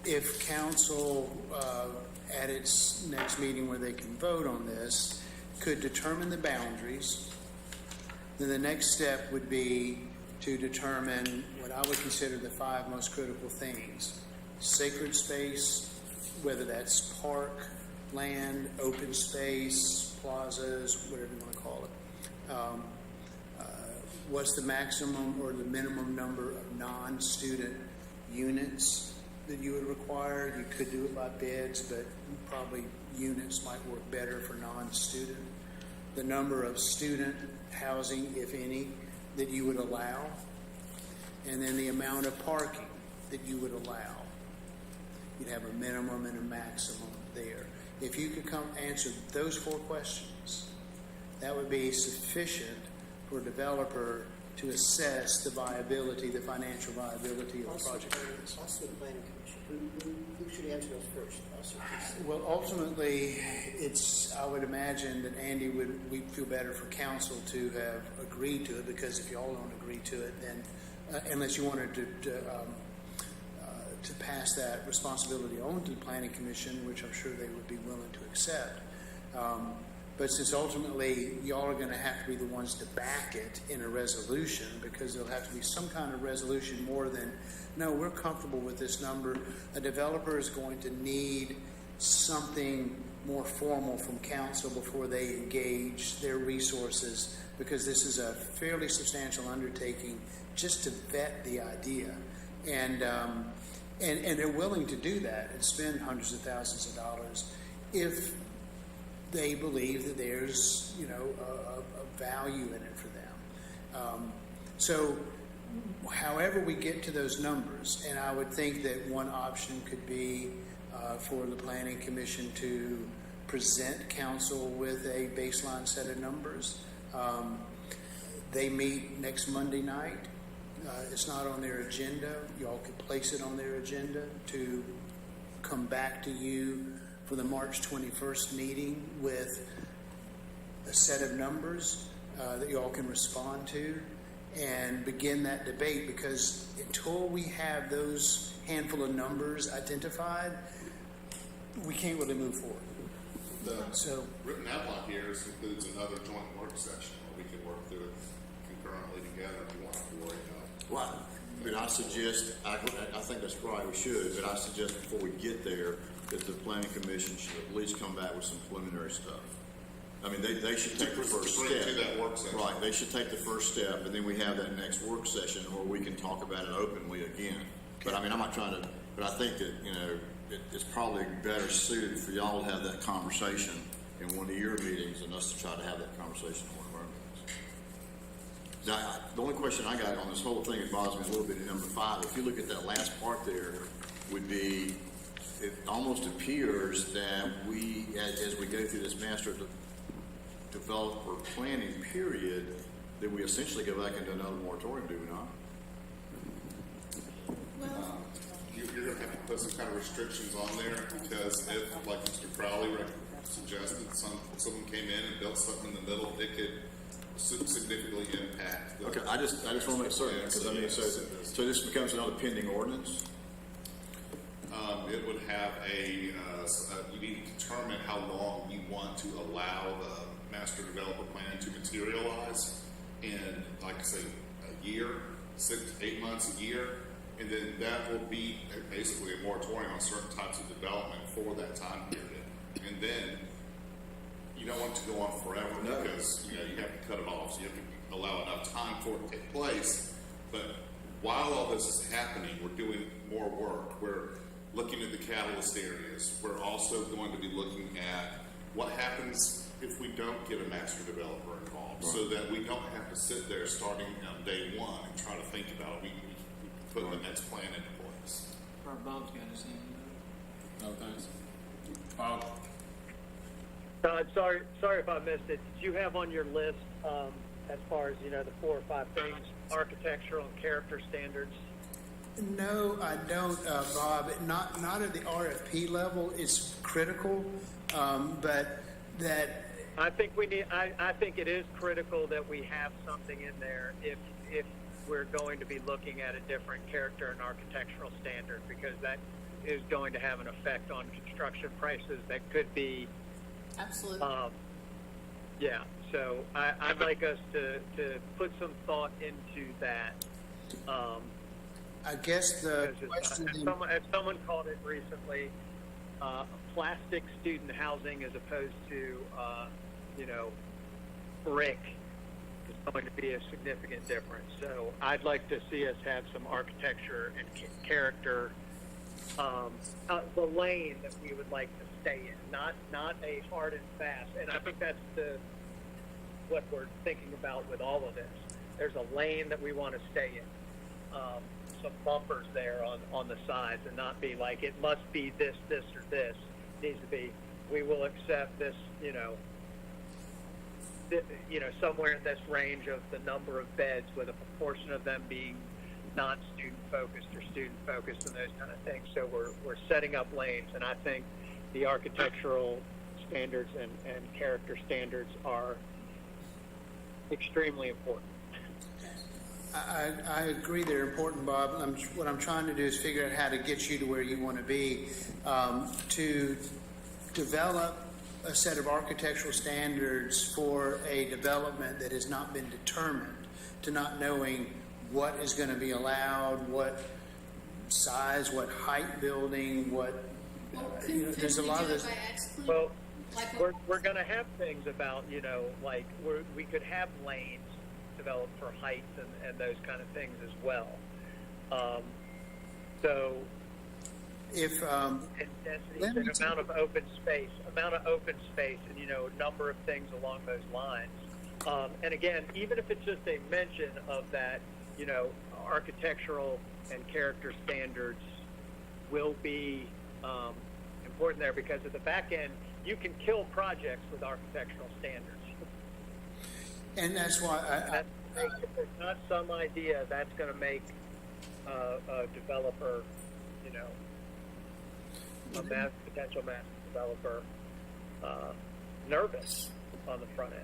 if council, at its next meeting where they can vote on this, could determine the boundaries, then the next step would be to determine what I would consider the 5 most critical things. Sacred space, whether that's park, land, open space, plazas, whatever you want to call it. What's the maximum or the minimum number of non-student units that you would require? You could do it by beds, but probably units might work better for non-student. The number of student housing, if any, that you would allow, and then the amount of parking that you would allow. You'd have a minimum and a maximum there. If you could answer those 4 questions, that would be sufficient for a developer to assess the viability, the financial viability of the project. Also, the planning commission. Who should answer those first? Us or PC? Well, ultimately, I would imagine that Andy we'd feel better for council to have agreed to it, because if y'all don't agree to it, then, unless you wanted to pass that responsibility on to the planning commission, which I'm sure they would be willing to accept. But since ultimately y'all are going to have to be the ones to back it in a resolution, because there'll have to be some kind of resolution more than, no, we're comfortable with this number. A developer is going to need something more formal from council before they engage their resources, because this is a fairly substantial undertaking just to vet the idea. And they're willing to do that and spend hundreds of thousands of dollars if they believe that there's, a value in it for them. So however we get to those numbers, and I would think that one option could be for the planning commission to present council with a baseline set of numbers. They meet next Monday night. It's not on their agenda. Y'all could place it on their agenda to come back to you for the March 21st meeting with a set of numbers that you all can respond to and begin that debate, because until we have those handful of numbers identified, we can't really move forward. The written outline here includes another joint work session where we can work through it concurrently together if you want to worry about it. Well, I mean, I suggest, I think that's right, we should, but I suggest before we get there, that the planning commission should at least come back with some preliminary stuff. I mean, they should take the first bring step. to that work session. Right, they should take the first step, and then we have that next work session where we can talk about it openly again. But I mean, I'm not trying to, but I think that, you know, it's probably better suited for y'all to have that conversation in one of your meetings than us to try to have that conversation in one of our meetings. Now, the only question I got on this whole thing that bothers me a little bit in number 5, if you look at that last part there, would be, it almost appears that we, as we go through this master developer planning period, that we essentially go back into another moratorium, do we not? You're going to have to put some kind of restrictions on there, because if, like Mr. Crowley suggested, someone came in and built something in the middle, it could significantly impact. Okay, I just want to make certain, because I mean, so this becomes another pending ordinance? It would have you need to determine how long you want to allow the master developer plan to materialize in, like I say, a year, 6 to 8 months, a year, and then that will be basically a moratorium on certain types of development for that time period. And then you don't want it to go on forever, because you have to cut it off, so you have to allow enough time for it to take place. But while all this is happening, we're doing more work. We're looking at the catalyst areas. We're also going to be looking at what happens if we don't get a master developer involved, so that we don't have to sit there starting on day one and try to think about it. We put the next plan into place. Bob's got his hand up. No, thanks. Bob? Sorry if I missed it. Did you have on your list, as far as, the 4 or 5 things, architectural and character standards? No, I don't, Bob. Not at the RFP level. It's critical, but that. I think I think it is critical that we have something in there if we're going to be looking at a different character and architectural standard, because that is going to have an effect on construction prices that could be. Absolutely. Yeah. So I'd like us to put some thought into that. I guess the question. As someone called it recently, plastic student housing as opposed to, brick is going to be a significant difference. So I'd like to see us have some architecture and character, the lane that we would like to stay in, not a hard and fast. And I think that's what we're thinking about with all of this. There's a lane that we want to stay in. Some bumpers there on the sides, and not be like it must be this, or this. It needs to be, we will accept this, somewhere in this range of the number of beds, with a proportion of them being non-student focused or student focused, and those kind of things. So we're setting up lanes, and I think the architectural standards and character standards are extremely important. I agree they're important, Bob. What I'm trying to do is figure out how to get you to where you want to be, to develop a set of architectural standards for a development that has not been determined, to not knowing what is going to be allowed, what size, what height building, what, there's a lot of this. Well, we're going to have things about, we could have lanes developed for heights and those kind of things as well. So if density, the amount of open space, and a number of things along those lines. And again, even if it's just a mention of that, architectural and character standards will be important there, because at the back end, you can kill projects with architectural standards. And that's why if there's not some idea, that's going to make a developer, a potential master developer, nervous. on the front end.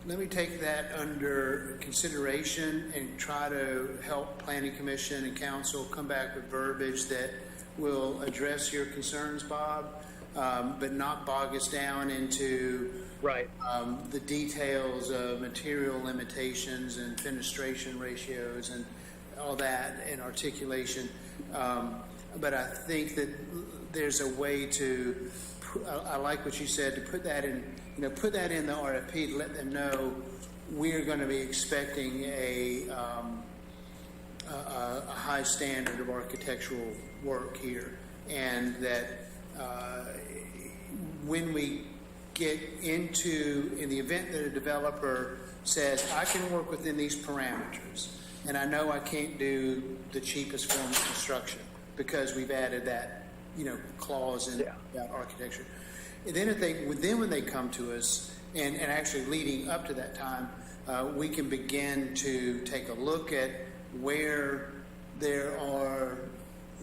Let me take that under consideration and try to help Planning Commission and Council come back with verbiage that will address your concerns, Bob, but not bog us down into Right. the details of material limitations and fenestration ratios and all that and articulation. But I think that there's a way to, I like what you said, to put that in, put that in the RFP to let them know we're going to be expecting a high standard of architectural work here, and that when we get into, in the event that a developer says, I can work within these parameters, and I know I can't do the cheapest form of construction because we've added that, clause in that architecture. And then when they come to us, and actually leading up to that time, we can begin to take a look at where there are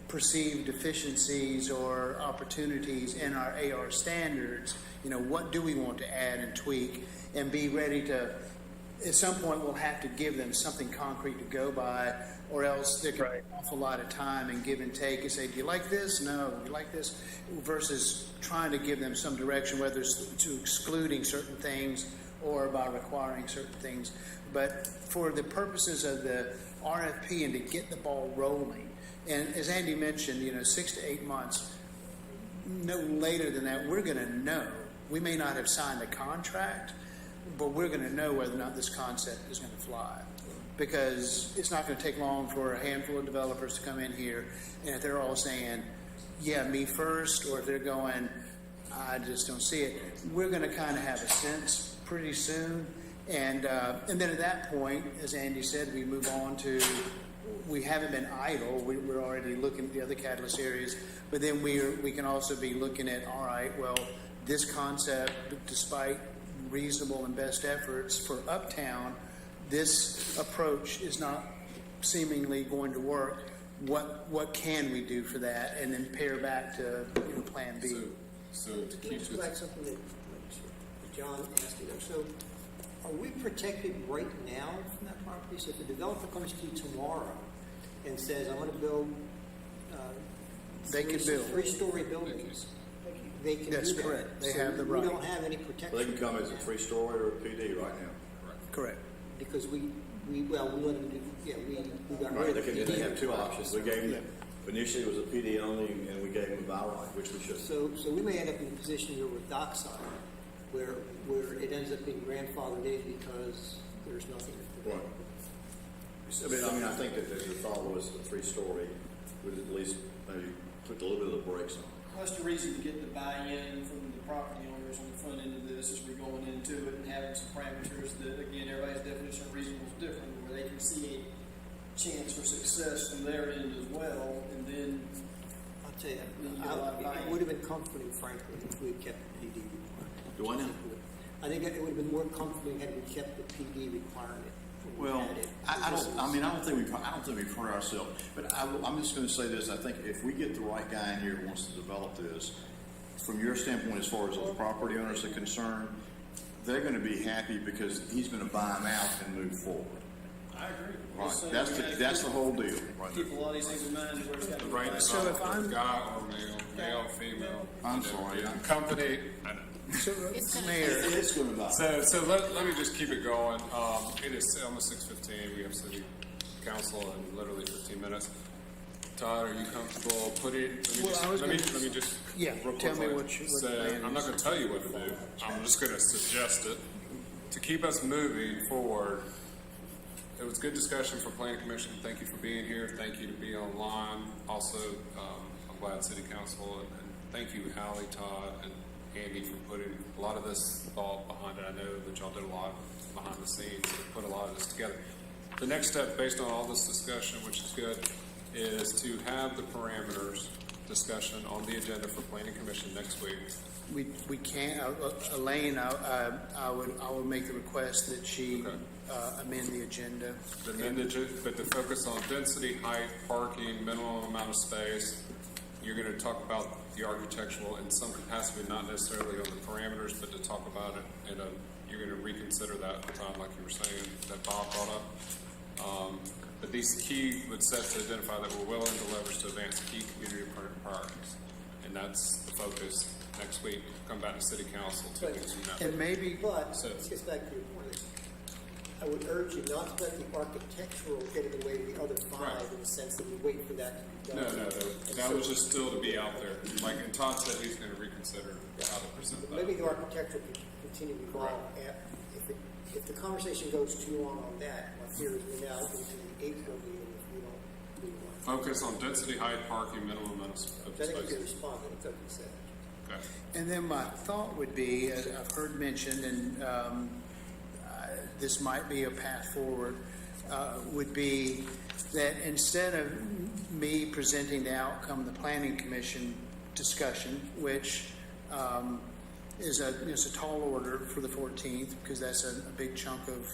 perceived deficiencies or opportunities in our AR standards. What do we want to add and tweak, and be ready to, at some point we'll have to give them something concrete to go by, or else there could be an awful lot of time and give and take and say, do you like this? No. Do you like this? Versus trying to give them some direction, whether it's to excluding certain things or by requiring certain things. But for the purposes of the RFP and to get the ball rolling, and as Andy mentioned, 6 to 8 months, no later than that, we're going to know. We may not have signed a contract, but we're going to know whether or not this concept is going to fly. Because it's not going to take long for a handful of developers to come in here, and if they're all saying, yeah, me first, or if they're going, I just don't see it, we're going to kind of have a sense pretty soon. And then at that point, as Andy said, we move on to, we haven't been idle. We're already looking at the other catalyst areas, but then we can also be looking at, all right, well, this concept, despite reasonable and best efforts for Uptown, this approach is not seemingly going to work. What can we do for that? And then pair back to Plan B. So to keep Just like something that John asked you there. So are we protected right now from that property? So if a developer comes to you tomorrow and says, I want to build they can build 3-story buildings, they can That's do that. correct. They So have the right. We don't have any protection. They can come as a 3-story or a PD right now. Correct. Because we let them do, we got rid Right, of the they have two options. We gave them, initially it was a PD only, and we gave them a buy right, which we should. So we may end up in a position here with Dockside, where it ends up being grandfathered in because there's nothing to Right. I mean, I think that the thought was the 3-story would at least maybe put a little bit of the brakes on. What's the reason to get the buy-in from the property owners on the front end of this as we're going into it and having some parameters that, again, everybody's definition of reasonable is different, where they can see a chance for success from their end as well, and then I'll tell you, you get a lot of it buy-in. would have been comforting, frankly, if we had kept the PD requirement. Do I know? I think it would have been more comforting had we kept the PD requirement. when we Well, had it. I don't think we've hurt ourselves. But I'm just going to say this. I think if we get the right guy in here who wants to develop this, from your standpoint, as far as the property owners are concerned, they're going to be happy because he's going to buy them out and move forward. I agree. Right. So That's the whole deal. Right keep a lot of these things in mind where it's got to be right So if I'm- guy or male, female. I'm sorry. Company. So, It's gonna Mayor, It's going to buy. So let me just keep it going. It is almost 6:15. We have city council in literally 15 minutes. Todd, are you comfortable putting? Let me just. Yeah, real tell me quickly what the say, plan I'm not is. going to tell you what to do. I'm just going to suggest it to keep us moving forward. It was good discussion for Planning Commission. Thank you for being here. Thank you to be online. Also, I'm glad City Council and thank you, Hallie, Todd, and Andy for putting a lot of this thought behind it. I know that y'all did a lot behind the scenes to put a lot of this together. The next step, based on all this discussion, which is good, is to have the parameters discussion on the agenda for Planning Commission next week. we can't, Elaine, I would make the request that she amend the agenda. But to focus on density, height, parking, minimum amount of space, you're gonna talk about the architectural in some capacity, not necessarily on the parameters, but to talk about it in a, you're gonna reconsider that, like you were saying, that Bob brought up. But these key would set to identify that we're willing to leverage to advance key community priorities. And that's the focus next week. Come back to city council to do that. And maybe, But, So- this gets back to your point, I would urge you not to let the architectural get in the way of the other five, Right. in the sense that we wait for that to be No, done. that was just still to be out there. Like, and Todd said he's gonna reconsider how to present But that. maybe the architectural can continue to evolve. If the conversation goes too long on that, my fear is we're now into the April meeting if we don't do one. Focus on density, height, parking, minimum amount of I think it's space. your response, it's what you said. Okay. and then my thought would be, as I've heard mentioned, and this might be a path forward, would be that instead of me presenting the outcome of the Planning Commission discussion, which is a tall order for the 14th, because that's a big chunk of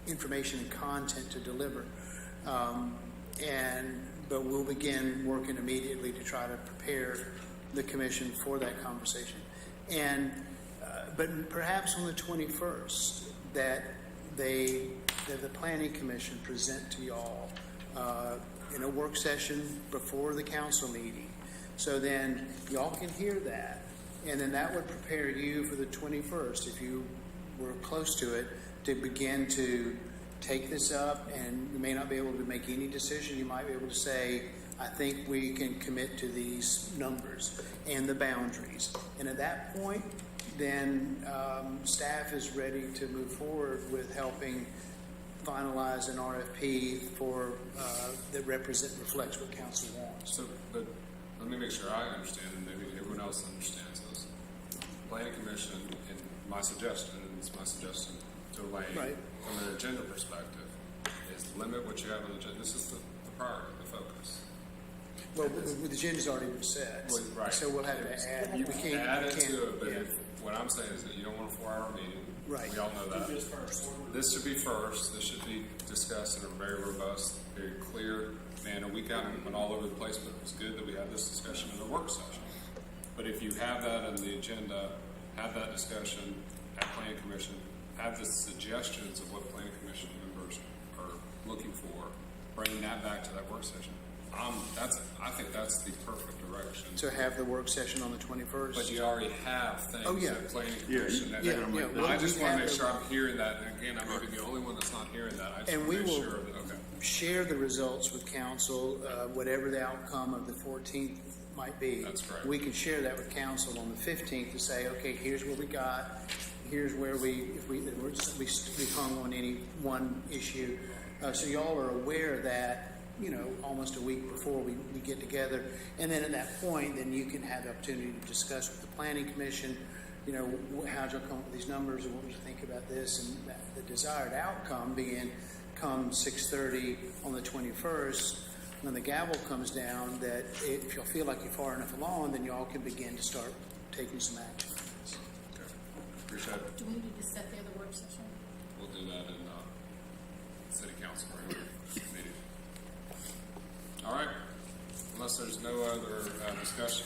information and content to deliver. But we'll begin working immediately to try to prepare the commission for that conversation. But perhaps on the 21st, that the Planning Commission present to y'all in a work session before the council meeting. So then y'all can hear that. And then that would prepare you for the 21st, if you were close to it, to begin to take this up. And you may not be able to make any decision. You might be able to say, I think we can commit to these numbers and the boundaries. And at that point, then staff is ready to move forward with helping finalize an RFP for that reflects what council wants. So, but let me make sure I understand, and maybe everyone else understands this. Planning Commission, and my suggestion, and it's my suggestion to Elaine, Right. from an agenda perspective, is limit what you have on the agenda. This is the priority, the focus. Well, the agenda's already been set, Well, right. so we'll have to add. We can't Add it to it, but yeah. what I'm saying is that you don't want a 4-hour meeting. Right. We all know that. Do this first. This should be first. This should be discussed in a very robust, very clear manner. We kind of went all over the place, but it was good that we had this discussion in the work session. But if you have that on the agenda, have that discussion at Planning Commission, have the suggestions of what Planning Commission members are looking for, bring that back to that work session. I think that's the perfect direction. So have the work session on the 21st. But you already have things Oh, yeah. at Planning Commission. that- yeah. I just We want to have make the- sure I'm hearing that, and again, I may be the only one that's not hearing that. I just And want to we make will sure that, okay. share the results with council, whatever the outcome of the 14th might be. That's correct. We can share that with council on the 15th to say, okay, here's what we got. Here's where we hung on any one issue. So y'all are aware of that, almost a week before we get together. And then at that point, then you can have the opportunity to discuss with the Planning Commission, how'd y'all come up with these numbers, and what would you think about this? And the desired outcome being come 6:30 on the 21st, when the gavel comes down, that if y'all feel like you're far enough along, then y'all can begin to start taking some action. Okay. Appreciate it. Do we need to set the other work session? We'll do that in City Council meeting. All right. Unless there's no other discussion,